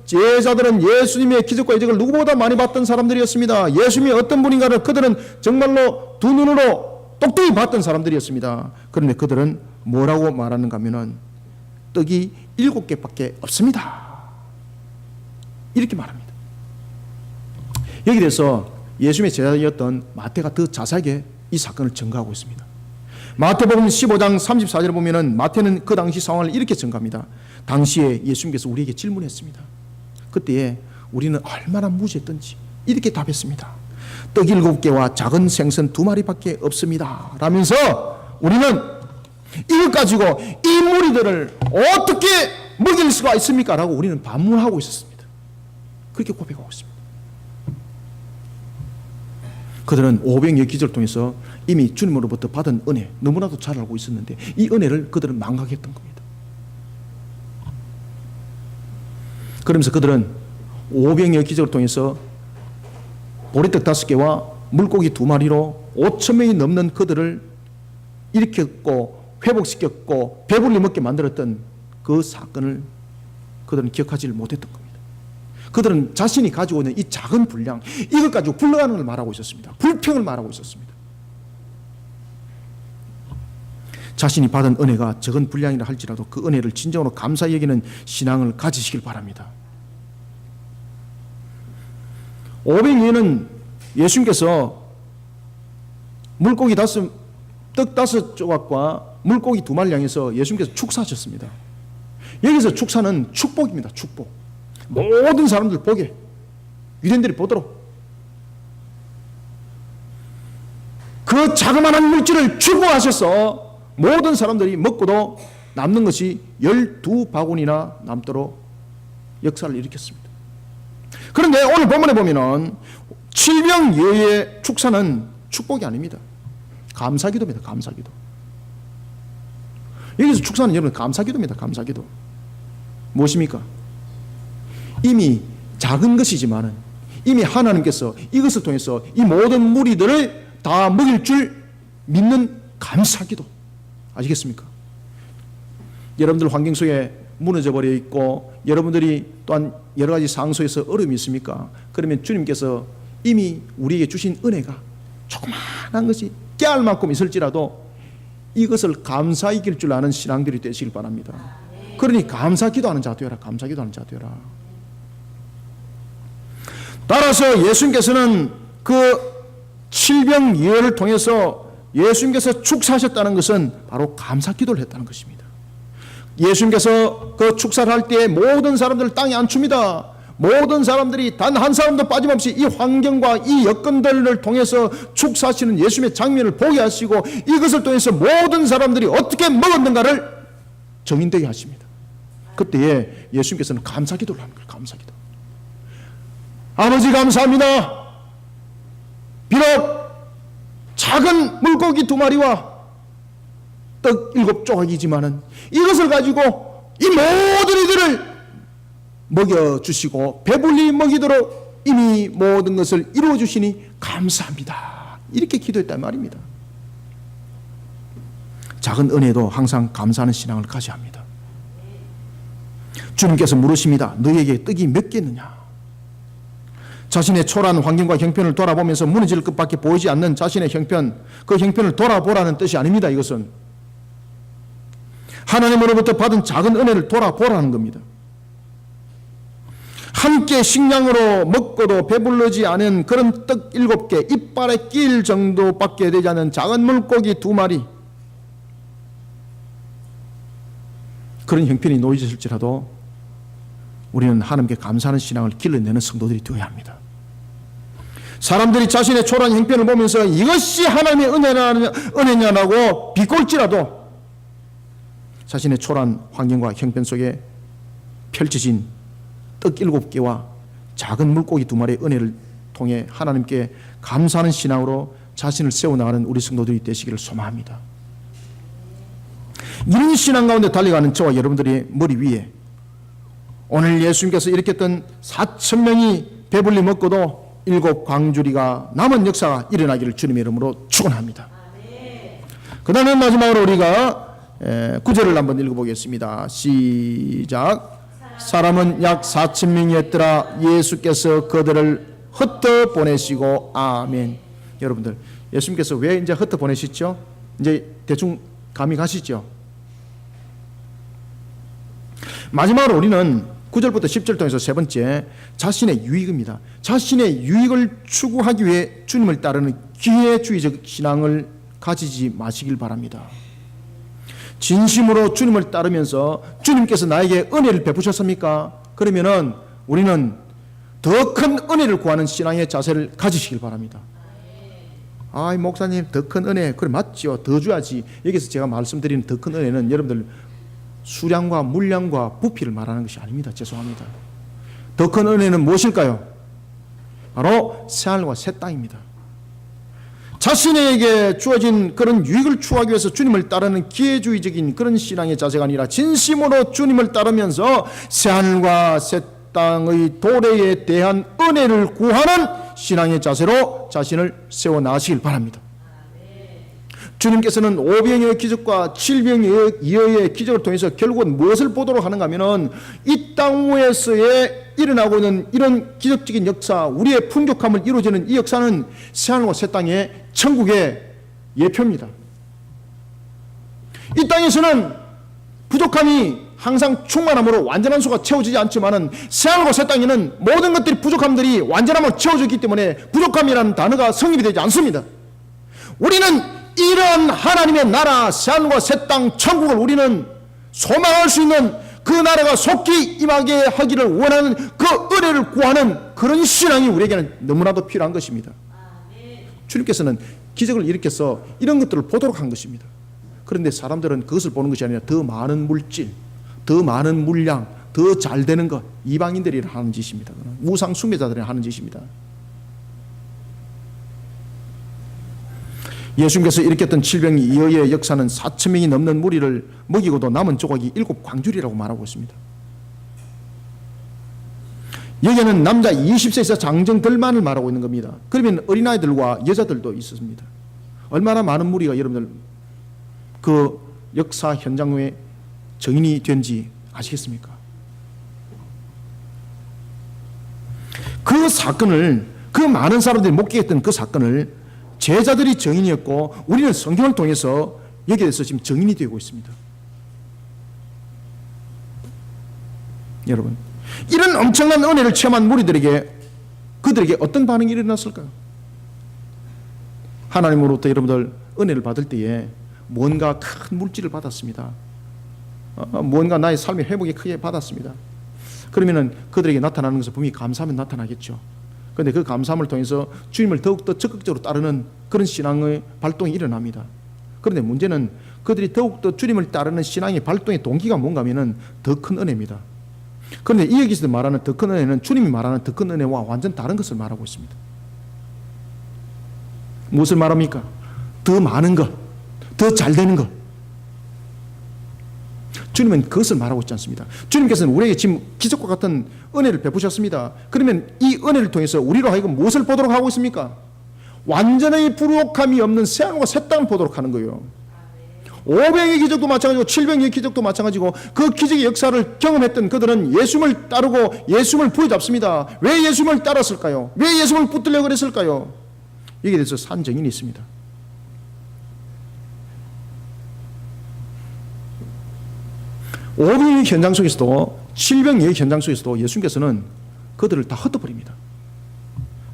제자들은 예수님의 기적과 이적을 누구보다 많이 봤던 사람들이었습니다. 예수님이 어떤 분인가를 그들은 정말로 두 눈으로 똑똑히 봤던 사람들이었습니다. 그런데 그들은 뭐라고 말하는가 하면은 떡이 7개밖에 없습니다. 이렇게 말합니다. 여기 대해서 예수님의 제자였던 마태가 더 자세하게 이 사건을 증거하고 있습니다. 마태복음 15장 34절에 보면은 마태는 그 당시 상황을 이렇게 증가합니다. 당시에 예수님께서 우리에게 질문했습니다. 그때에 우리는 얼마나 무지했던지 이렇게 답했습니다. 떡 7개와 작은 생선 2마리밖에 없습니다. 라면서 우리는 이것 가지고 이 무리들을 어떻게 먹일 수가 있습니까? 라고 우리는 반문하고 있었습니다. 그렇게 고백하고 있습니다. 그들은 오병이어 기적을 통해서 이미 주님으로부터 받은 은혜 너무나도 잘 알고 있었는데 이 은혜를 그들은 망각했던 겁니다. 그러면서 그들은 오병이어 기적을 통해서 보리떡 5개와 물고기 2마리로 5,000명이 넘는 그들을 일으켰고 회복시켰고 배불리 먹게 만들었던 그 사건을 그들은 기억하지 못했던 겁니다. 그들은 자신이 가지고 있는 이 작은 분량, 이것 가지고 굴러가는 걸 말하고 있었습니다. 불평을 말하고 있었습니다. 자신이 받은 은혜가 적은 분량이라 할지라도 그 은혜를 진정으로 감사히 여기는 신앙을 가지시길 바랍니다. 오병이어는 예수님께서 물고기 떡 5조각과 물고기 2마리 향해서 예수님께서 축사하셨습니다. 여기서 축사는 축복입니다. 축복. 모든 사람들 보게, 유대인들이 보도록 그 자그마한 물질을 축복하셔서 모든 사람들이 먹고도 남는 것이 12바구니나 남도록 역사를 일으켰습니다. 그런데 오늘 본문에 보면은 칠병여의 축사는 축복이 아닙니다. 감사기도입니다. 감사기도. 여기서 축사는 여러분 감사기도입니다. 감사기도. 무엇입니까? 이미 작은 것이지만은 이미 하나님께서 이것을 통해서 이 모든 무리들을 다 먹일 줄 믿는 감사기도. 아시겠습니까? 여러분들 환경 속에 무너져 버려 있고 여러분들이 또한 여러 가지 상소에서 어려움이 있습니까? 그러면 주님께서 이미 우리에게 주신 은혜가 조그마한 것이 깨알 만큼 있을지라도 이것을 감사히 이길 줄 아는 신앙들이 되시길 바랍니다. 그러니 감사기도하는 자 되어라. 감사기도하는 자 되어라. 따라서 예수님께서는 그 칠병예를 통해서 예수님께서 축사하셨다는 것은 바로 감사기도를 했다는 것입니다. 예수님께서 그 축사를 할 때 모든 사람들을 땅에 앉춥니다. 모든 사람들이 단 한 사람도 빠짐없이 이 환경과 이 여건들을 통해서 축사하시는 예수님의 장면을 보게 하시고 이것을 통해서 모든 사람들이 어떻게 먹었는가를 정인되게 하십니다. 그때에 예수님께서는 감사기도를 하는 거예요. 감사기도. 아버지 감사합니다. 비록 작은 물고기 2마리와 떡 7조각이지만은 이것을 가지고 이 모든 이들을 먹여주시고 배불리 먹이도록 이미 모든 것을 이루어 주시니 감사합니다. 이렇게 기도했단 말입니다. 작은 은혜도 항상 감사하는 신앙을 가져야 합니다. 주님께서 물으십니다. 너희에게 떡이 몇 개 있느냐? 자신의 초라한 환경과 형편을 돌아보면서 무너질 것밖에 보이지 않는 자신의 형편, 그 형편을 돌아보라는 뜻이 아닙니다. 이것은 하나님으로부터 받은 작은 은혜를 돌아보라는 겁니다. 함께 식량으로 먹고도 배불르지 않은 그런 떡 7개, 이빨에 끼일 정도밖에 되지 않은 작은 물고기 2마리, 그런 형편이 놓여졌을지라도 우리는 하나님께 감사하는 신앙을 길러내는 성도들이 되어야 합니다. 사람들이 자신의 초라한 형편을 보면서 이것이 하나님의 은혜냐라고 비꼴지라도 자신의 초라한 환경과 형편 속에 펼쳐진 떡 7개와 작은 물고기 2마리의 은혜를 통해 하나님께 감사하는 신앙으로 자신을 세워나가는 우리 성도들이 되시기를 소망합니다. 이런 신앙 가운데 달려가는 저와 여러분들의 머리 위에 오늘 예수님께서 일으켰던 4,000명이 배불리 먹고도 7 광주리가 남은 역사가 일어나기를 주님의 이름으로 축원합니다. 그 다음에 마지막으로 우리가 9절을 한번 읽어보겠습니다. 시작. 사람은 약 4,000명이었더라. 예수께서 그들을 흩어 보내시고. 아멘. 여러분들, 예수님께서 왜 이제 흩어 보내시죠? 이제 대충 감이 가시죠? 마지막으로 우리는 9절부터 10절 통해서 세 번째, 자신의 유익입니다. 자신의 유익을 추구하기 위해 주님을 따르는 기회주의적 신앙을 가지지 마시길 바랍니다. 진심으로 주님을 따르면서 주님께서 나에게 은혜를 베푸셨습니까? 그러면은 우리는 더 큰 은혜를 구하는 신앙의 자세를 가지시길 바랍니다. 아, 목사님, 더 큰 은혜, 그래 맞죠? 더 줘야지. 여기서 제가 말씀드리는 더 큰 은혜는 여러분들 수량과 물량과 부피를 말하는 것이 아닙니다. 죄송합니다. 더 큰 은혜는 무엇일까요? 바로 새하늘과 새 땅입니다. 자신에게 주어진 그런 유익을 추구하기 위해서 주님을 따르는 기회주의적인 그런 신앙의 자세가 아니라 진심으로 주님을 따르면서 새하늘과 새 땅의 도래에 대한 은혜를 구하는 신앙의 자세로 자신을 세워나가시길 바랍니다. 주님께서는 5병의 기적과 7병의 기적을 통해서 결국은 무엇을 보도록 하는가 하면은 이 땅 위에서의 일어나고 있는 이런 기적적인 역사, 우리의 풍족함을 이루어지는 이 역사는 새하늘과 새 땅의 천국의 예표입니다. 이 땅에서는 부족함이 항상 충만함으로 완전한 수가 채워지지 않지만은 새하늘과 새 땅에는 모든 것들이 부족함들이 완전함으로 채워졌기 때문에 부족함이라는 단어가 성립이 되지 않습니다. 우리는 이런 하나님의 나라, 새하늘과 새 땅 천국을 우리는 소망할 수 있는 그 나라가 속히 임하게 하기를 원하는 그 은혜를 구하는 그런 신앙이 우리에게는 너무나도 필요한 것입니다. 주님께서는 기적을 일으켜서 이런 것들을 보도록 한 것입니다. 그런데 사람들은 그것을 보는 것이 아니라 더 많은 물질, 더 많은 물량, 더 잘 되는 것, 이방인들이 하는 짓입니다. 우상 숭배자들이 하는 짓입니다. 예수님께서 일으켰던 7병이어의 역사는 4,000명이 넘는 무리를 먹이고도 남은 조각이 7광줄이라고 말하고 있습니다. 여기에는 남자 20세에서 장정들만을 말하고 있는 겁니다. 그러면 어린아이들과 여자들도 있었습니다. 얼마나 많은 무리가 여러분들 그 역사 현장에 정인이 된지 아시겠습니까? 그 사건을, 그 많은 사람들이 목격했던 그 사건을 제자들이 정인이었고 우리는 성경을 통해서 여기에 대해서 지금 정인이 되고 있습니다. 여러분, 이런 엄청난 은혜를 체험한 무리들에게 그들에게 어떤 반응이 일어났을까요? 하나님으로부터 여러분들 은혜를 받을 때에 뭔가 큰 물질을 받았습니다. 뭔가 나의 삶의 회복이 크게 받았습니다. 그러면은 그들에게 나타나는 것은 분명히 감사하면 나타나겠죠. 그런데 그 감사함을 통해서 주님을 더욱더 적극적으로 따르는 그런 신앙의 발동이 일어납니다. 그런데 문제는 그들이 더욱더 주님을 따르는 신앙의 발동의 동기가 뭔가 하면은 더 큰 은혜입니다. 그런데 이 여기서 말하는 더 큰 은혜는 주님이 말하는 더 큰 은혜와 완전 다른 것을 말하고 있습니다. 무엇을 말합니까? 더 많은 것, 더 잘 되는 것. 주님은 그것을 말하고 있지 않습니다. 주님께서는 우리에게 지금 기적과 같은 은혜를 베푸셨습니다. 그러면 이 은혜를 통해서 우리로 하여금 무엇을 보도록 하고 있습니까? 완전히 부족함이 없는 새하늘과 새 땅을 보도록 하는 거예요. 5병의 기적도 마찬가지고 7병의 기적도 마찬가지고 그 기적의 역사를 경험했던 그들은 예수님을 따르고 예수님을 부여잡습니다. 왜 예수님을 따랐을까요? 왜 예수님을 붙들려 그랬을까요? 여기에 대해서 산 증인이 있습니다. 5병의 현장 속에서도 7병의 현장 속에서도 예수님께서는 그들을 다 흩어버립니다.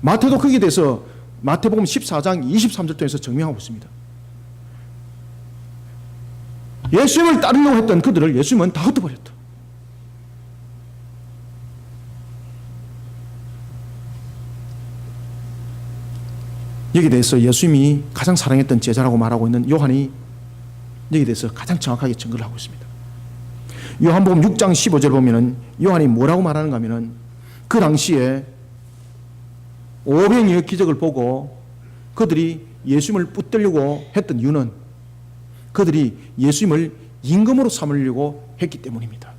마태도 거기에 대해서 마태복음 14장 23절 통해서 증명하고 있습니다. 예수님을 따르려고 했던 그들을 예수님은 다 흩어버렸다. 여기에 대해서 예수님이 가장 사랑했던 제자라고 말하고 있는 요한이 여기에 대해서 가장 정확하게 증거를 하고 있습니다. 요한복음 6장 15절 보면은 요한이 뭐라고 말하는가 하면은 그 당시에 5병의 기적을 보고 그들이 예수님을 붙들려고 했던 이유는 그들이 예수님을 임금으로 삼으려고 했기 때문입니다.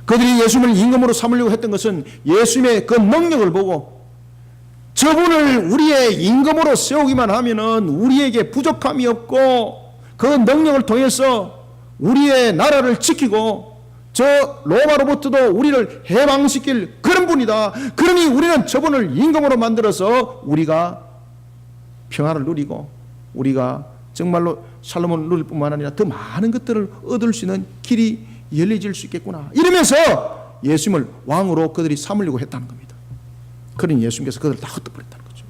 그들이 예수님을 임금으로 삼으려고 했던 것은 예수님의 그 능력을 보고 저 저분을 우리의 임금으로 세우기만 하면은 우리에게 부족함이 없고 그 능력을 통해서 우리의 나라를 지키고 저 로마로부터도 우리를 해방시킬 그런 분이다. 그러니 우리는 저분을 임금으로 만들어서 우리가 평화를 누리고 우리가 정말로 살로몬을 누릴 뿐만 아니라 더 많은 것들을 얻을 수 있는 길이 열려질 수 있겠구나. 이러면서 예수님을 왕으로 그들이 삼으려고 했다는 겁니다. 그러니 예수님께서 그들을 다 흩어버렸다는 거죠.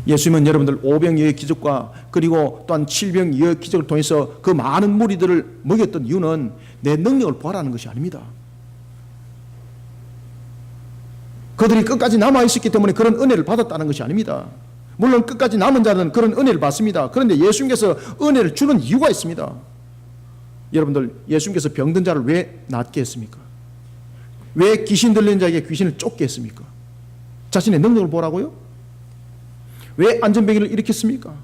예수님은 여러분들 오병이어의 기적과 그리고 또한 칠병이어의 기적을 통해서 그 많은 무리들을 먹였던 이유는 내 능력을 보아라는 것이 아닙니다. 그들이 끝까지 남아있었기 때문에 그런 은혜를 받았다는 것이 아닙니다. 물론 끝까지 남은 자는 그런 은혜를 받습니다. 그런데 예수님께서 은혜를 주는 이유가 있습니다. 여러분들, 예수님께서 병든 자를 왜 낫게 했습니까? 왜 귀신 들린 자에게 귀신을 쫓게 했습니까? 자신의 능력을 보라고요? 왜 안전병기를 일으켰습니까?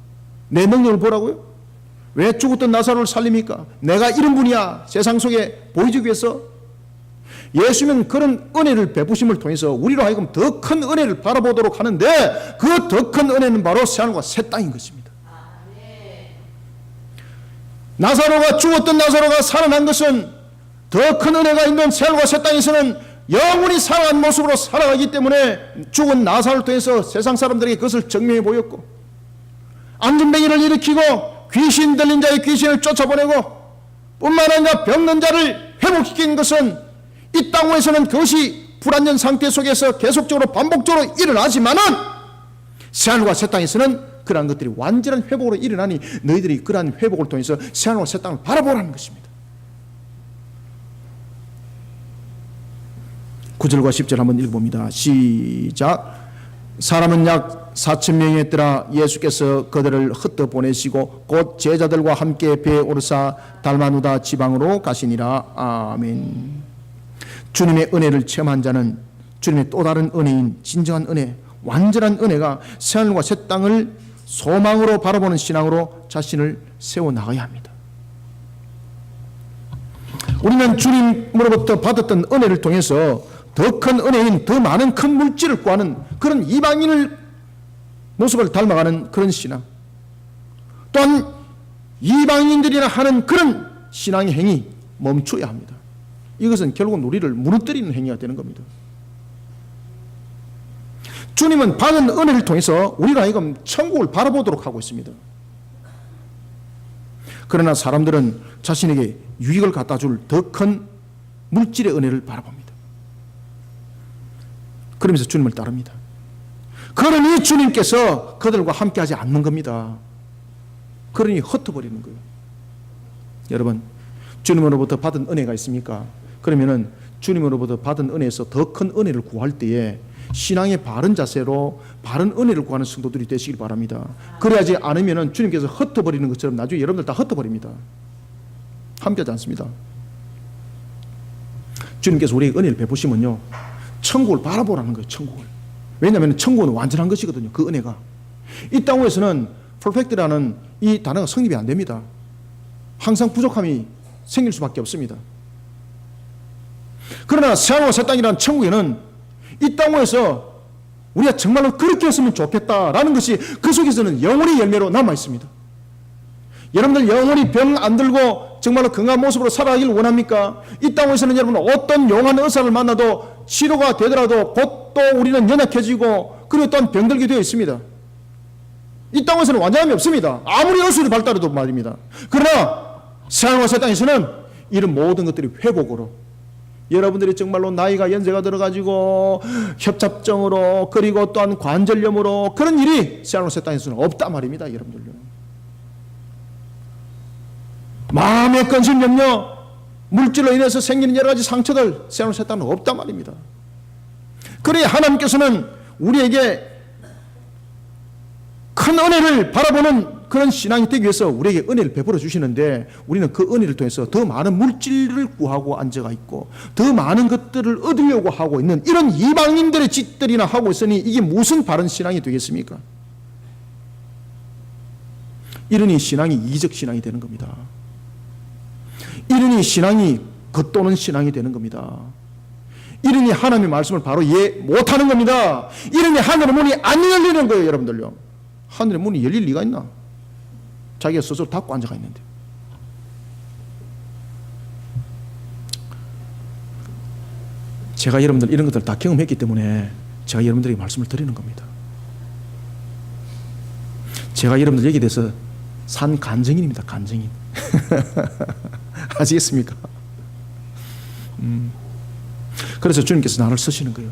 내 능력을 보라고요? 왜 죽었던 나사로를 살립니까? 내가 이런 분이야 세상 속에 보여주기 위해서. 예수님은 그런 은혜를 베푸심을 통해서 우리로 하여금 더 큰 은혜를 바라보도록 하는데 그 더 큰 은혜는 바로 새하늘과 새 땅인 것입니다. 나사로가 죽었던 나사로가 살아난 것은 더 큰 은혜가 있는 새하늘과 새 땅에서는 영원히 살아간 모습으로 살아가기 때문에 죽은 나사로를 통해서 세상 사람들에게 그것을 증명해 보였고, 안전뱅이를 일으키고 귀신 들린 자의 귀신을 쫓아보내고 뿐만 아니라 병든 자를 회복시킨 것은 이 땅에서는 그것이 불완전 상태 속에서 계속적으로 반복적으로 일어나지만은 새하늘과 새 땅에서는 그러한 것들이 완전한 회복으로 일어나니 너희들이 그러한 회복을 통해서 새하늘과 새 땅을 바라보라는 것입니다. 9절과 10절 한번 읽어봅니다. 시작. 사람은 약 4,000명이었더라. 예수께서 그들을 흩어 보내시고 곧 제자들과 함께 배에 오르사 달마누다 지방으로 가시니라. 아멘. 주님의 은혜를 체험한 자는 주님의 또 다른 은혜인 진정한 은혜, 완전한 은혜가 새하늘과 새 땅을 소망으로 바라보는 신앙으로 자신을 세워나가야 합니다. 우리는 주님으로부터 받았던 은혜를 통해서 더 큰 은혜인 더 많은 큰 물질을 구하는 그런 이방인을 모습을 닮아가는 그런 신앙, 또한 이방인들이나 하는 그런 신앙의 행위 멈춰야 합니다. 이것은 결국은 우리를 무너뜨리는 행위가 되는 겁니다. 주님은 받은 은혜를 통해서 우리가 하여금 천국을 바라보도록 하고 있습니다. 그러나 사람들은 자신에게 유익을 갖다 줄 더 큰 물질의 은혜를 바라봅니다. 그러면서 주님을 따릅니다. 그러니 주님께서 그들과 함께하지 않는 겁니다. 그러니 흩어버리는 거예요. 여러분, 주님으로부터 받은 은혜가 있습니까? 그러면은 주님으로부터 받은 은혜에서 더 큰 은혜를 구할 때에 신앙의 바른 자세로 바른 은혜를 구하는 성도들이 되시길 바랍니다. 그래야지 않으면은 주님께서 흩어버리는 것처럼 나중에 여러분들 다 흩어버립니다. 함께하지 않습니다. 주님께서 우리에게 은혜를 베푸시면요, 천국을 바라보라는 거예요. 천국을. 왜냐하면 천국은 완전한 것이거든요. 그 은혜가. 이 땅에서는 perfect라는 이 단어가 성립이 안 됩니다. 항상 부족함이 생길 수밖에 없습니다. 그러나 새하늘과 새 땅이라는 천국에는 이 땅에서 우리가 정말로 그렇게 했으면 좋겠다라는 것이 그 속에서는 영원히 열매로 남아 있습니다. 여러분들 영원히 병 안 들고 정말로 건강한 모습으로 살아가길 원합니까? 이 땅에서는 여러분 어떤 용한 의사를 만나도 치료가 되더라도 곧 또 우리는 연약해지고 그리고 또한 병들게 되어 있습니다. 이 땅에서는 완전함이 없습니다. 아무리 의술이 발달해도 말입니다. 그러나 새하늘과 새 땅에서는 이런 모든 것들이 회복으로, 여러분들이 정말로 나이가 연세가 들어가지고 협착증으로 그리고 또한 관절염으로 그런 일이 새하늘과 새 땅에서는 없단 말입니다. 여러분들요. 마음의 근심 염려, 물질로 인해서 생기는 여러 가지 상처들 새하늘과 새 땅은 없단 말입니다. 그래야 하나님께서는 우리에게 큰 은혜를 바라보는 그런 신앙이 되기 위해서 우리에게 은혜를 베풀어 주시는데, 우리는 그 은혜를 통해서 더 많은 물질을 구하고 앉아가 있고 더 많은 것들을 얻으려고 하고 있는 이런 이방인들의 짓들이나 하고 있으니 이게 무슨 바른 신앙이 되겠습니까? 이러니 신앙이 이적 신앙이 되는 겁니다. 이러니 신앙이 겉도는 신앙이 되는 겁니다. 이러니 하나님의 말씀을 바로 이해 못하는 겁니다. 이러니 하늘의 문이 안 열리는 거예요. 여러분들요, 하늘의 문이 열릴 리가 있나? 자기가 스스로 닫고 앉아가 있는데. 제가 여러분들 이런 것들을 다 경험했기 때문에 제가 여러분들에게 말씀을 드리는 겁니다. 제가 여러분들 여기에 대해서 산 간증인입니다. 간증인. 아시겠습니까? 그래서 주님께서 나를 쓰시는 거예요.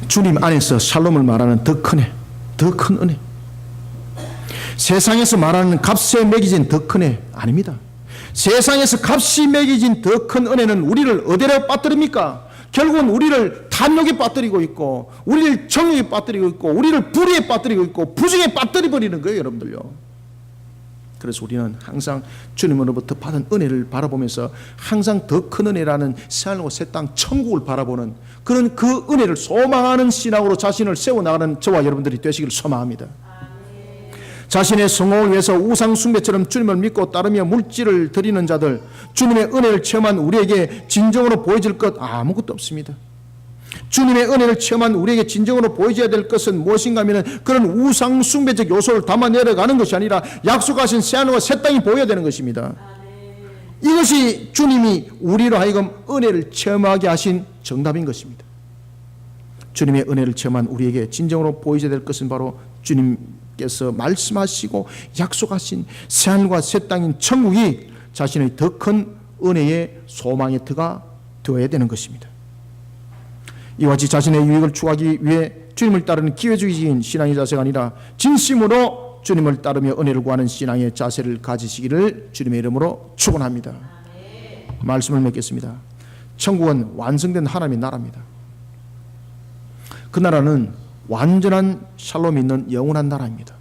주님 안에서 샬롬을 말하는 더 큰 애, 더 큰 은혜. 세상에서 말하는 값에 매겨진 더 큰 애 아닙니다. 세상에서 값이 매겨진 더 큰 은혜는 우리를 어디로 빠뜨립니까? 결국은 우리를 탐욕에 빠뜨리고 있고, 우리를 정욕에 빠뜨리고 있고, 우리를 불의에 빠뜨리고 있고, 부정에 빠뜨려 버리는 거예요. 여러분들요. 그래서 우리는 항상 주님으로부터 받은 은혜를 바라보면서 항상 더 큰 은혜라는 새하늘과 새 땅 천국을 바라보는 그런 그 은혜를 소망하는 신앙으로 자신을 세워나가는 저와 여러분들이 되시기를 소망합니다. 자신의 성공을 위해서 우상 숭배처럼 주님을 믿고 따르며 물질을 드리는 자들, 주님의 은혜를 체험한 우리에게 진정으로 보여질 것 아무것도 없습니다. 주님의 은혜를 체험한 우리에게 진정으로 보여줘야 될 것은 무엇인가 하면 그런 우상 숭배적 요소를 담아내려가는 것이 아니라 약속하신 새하늘과 새 땅이 보여야 되는 것입니다. 이것이 주님이 우리로 하여금 은혜를 체험하게 하신 정답인 것입니다. 주님의 은혜를 체험한 우리에게 진정으로 보여줘야 될 것은 바로 주님께서 말씀하시고 약속하신 새하늘과 새 땅인 천국이 자신의 더 큰 은혜의 소망의 터가 되어야 되는 것입니다. 이와 같이 자신의 유익을 추구하기 위해 주님을 따르는 기회주의적인 신앙의 자세가 아니라 진심으로 주님을 따르며 은혜를 구하는 신앙의 자세를 가지시기를 주님의 이름으로 축원합니다. 말씀을 맺겠습니다. 천국은 완성된 하나님의 나라입니다. 그 나라는 완전한 샬롬이 있는 영원한 나라입니다.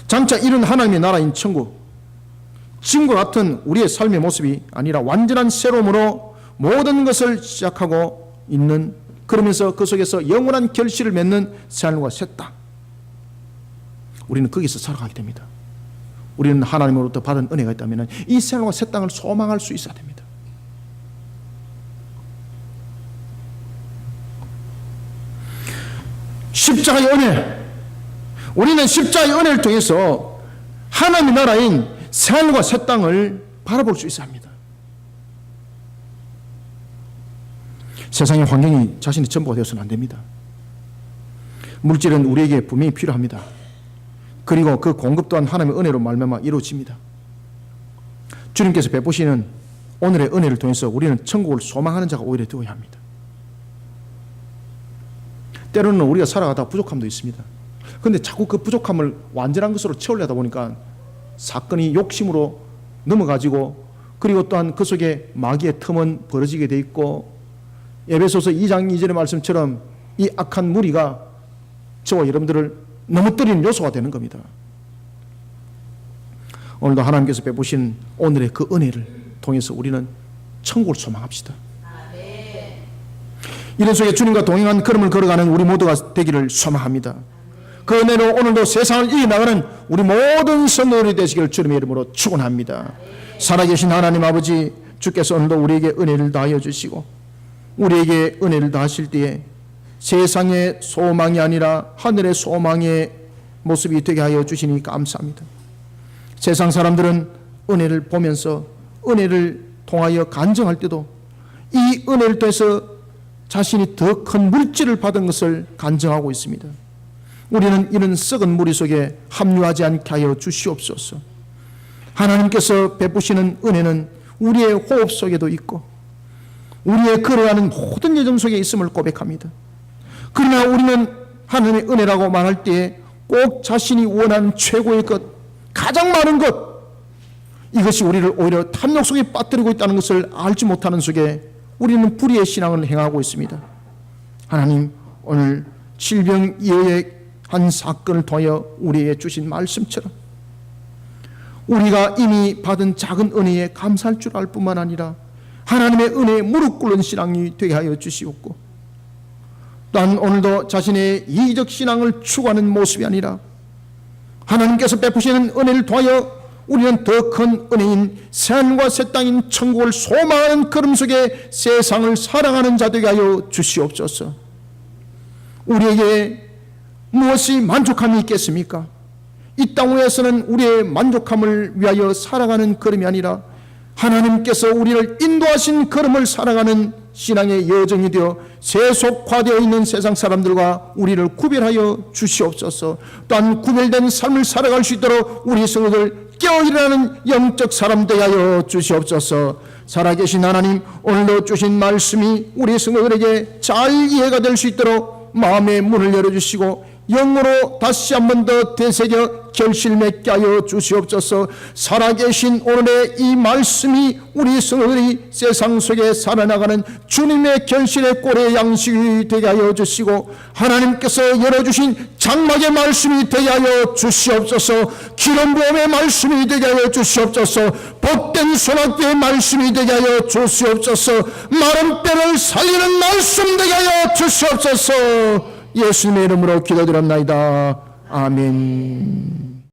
장차 이런 하나님의 나라인 천국, 지금과 같은 우리의 삶의 모습이 아니라 완전한 새로움으로 모든 것을 시작하고 있는, 그러면서 그 속에서 영원한 결실을 맺는 새하늘과 새 땅, 우리는 거기서 살아가게 됩니다. 우리는 하나님으로부터 받은 은혜가 있다면 이 새하늘과 새 땅을 소망할 수 있어야 됩니다. 십자가의 은혜, 우리는 십자가의 은혜를 통해서 하나님의 나라인 새하늘과 새 땅을 바라볼 수 있어야 합니다. 세상의 환경이 자신의 전부가 되어서는 안 됩니다. 물질은 우리에게 분명히 필요합니다. 그리고 그 공급 또한 하나님의 은혜로 말미암아 이루어집니다. 주님께서 베푸시는 오늘의 은혜를 통해서 우리는 천국을 소망하는 자가 오히려 되어야 합니다. 때로는 우리가 살아가다 부족함도 있습니다. 그런데 자꾸 그 부족함을 완전한 것으로 채우려다 보니까 사건이 욕심으로 넘어가지고, 그리고 또한 그 속에 마귀의 틈은 벌어지게 돼 있고, 에베소서 2장 2절의 말씀처럼 이 악한 무리가 저와 여러분들을 넘어뜨리는 요소가 되는 겁니다. 오늘도 하나님께서 베푸신 오늘의 그 은혜를 통해서 우리는 천국을 소망합시다. 이런 속에 주님과 동행한 걸음을 걸어가는 우리 모두가 되기를 소망합니다. 그 은혜로 오늘도 세상을 이겨나가는 우리 모든 성도들이 되시기를 주님의 이름으로 축원합니다. 살아계신 하나님 아버지, 주께서 오늘도 우리에게 은혜를 다하여 주시고 우리에게 은혜를 다하실 때에 세상의 소망이 아니라 하늘의 소망의 모습이 되게 하여 주시니 감사합니다. 세상 사람들은 은혜를 보면서 은혜를 통하여 간증할 때도 이 은혜를 통해서 자신이 더 큰 물질을 받은 것을 간증하고 있습니다. 우리는 이런 썩은 무리 속에 합류하지 않게 하여 주시옵소서. 하나님께서 베푸시는 은혜는 우리의 호흡 속에도 있고 우리의 걸어가는 모든 여정 속에 있음을 고백합니다. 그러나 우리는 하나님의 은혜라고 말할 때에 꼭 자신이 원하는 최고의 것, 가장 많은 것, 이것이 우리를 오히려 탐욕 속에 빠뜨리고 있다는 것을 알지 못하는 속에 우리는 불의의 신앙을 행하고 있습니다. 하나님, 오늘 질병이어의 한 사건을 통하여 우리에게 주신 말씀처럼 우리가 이미 받은 작은 은혜에 감사할 줄 알 뿐만 아니라 하나님의 은혜에 무릎 꿇는 신앙이 되게 하여 주시옵고, 또한 오늘도 자신의 이기적 신앙을 추구하는 모습이 아니라 하나님께서 베푸시는 은혜를 통하여 우리는 더 큰 은혜인 새하늘과 새 땅인 천국을 소망하는 걸음 속에 세상을 사랑하는 자 되게 하여 주시옵소서. 우리에게 무엇이 만족함이 있겠습니까? 이 땅 위에서는 우리의 만족함을 위하여 살아가는 걸음이 아니라 하나님께서 우리를 인도하신 걸음을 살아가는 신앙의 여정이 되어 세속화되어 있는 세상 사람들과 우리를 구별하여 주시옵소서. 또한 구별된 삶을 살아갈 수 있도록 우리 성도들 깨어일어나는 영적 사람 되게 하여 주시옵소서. 살아계신 하나님, 오늘도 주신 말씀이 우리 성도들에게 잘 이해가 될 수 있도록 마음의 문을 열어주시고 영으로 다시 한 번 더 되새겨 결실 맺게 하여 주시옵소서. 살아계신 오늘의 이 말씀이 우리 성도들이 세상 속에 살아나가는 주님의 결실의 꼴의 양식이 되게 하여 주시고 하나님께서 열어주신 장막의 말씀이 되게 하여 주시옵소서. 기름부음의 말씀이 되게 하여 주시옵소서. 복된 소낙비의 말씀이 되게 하여 주시옵소서. 마른 뼈를 살리는 말씀 되게 하여 주시옵소서. 예수님의 이름으로 기도드립나이다. 아멘.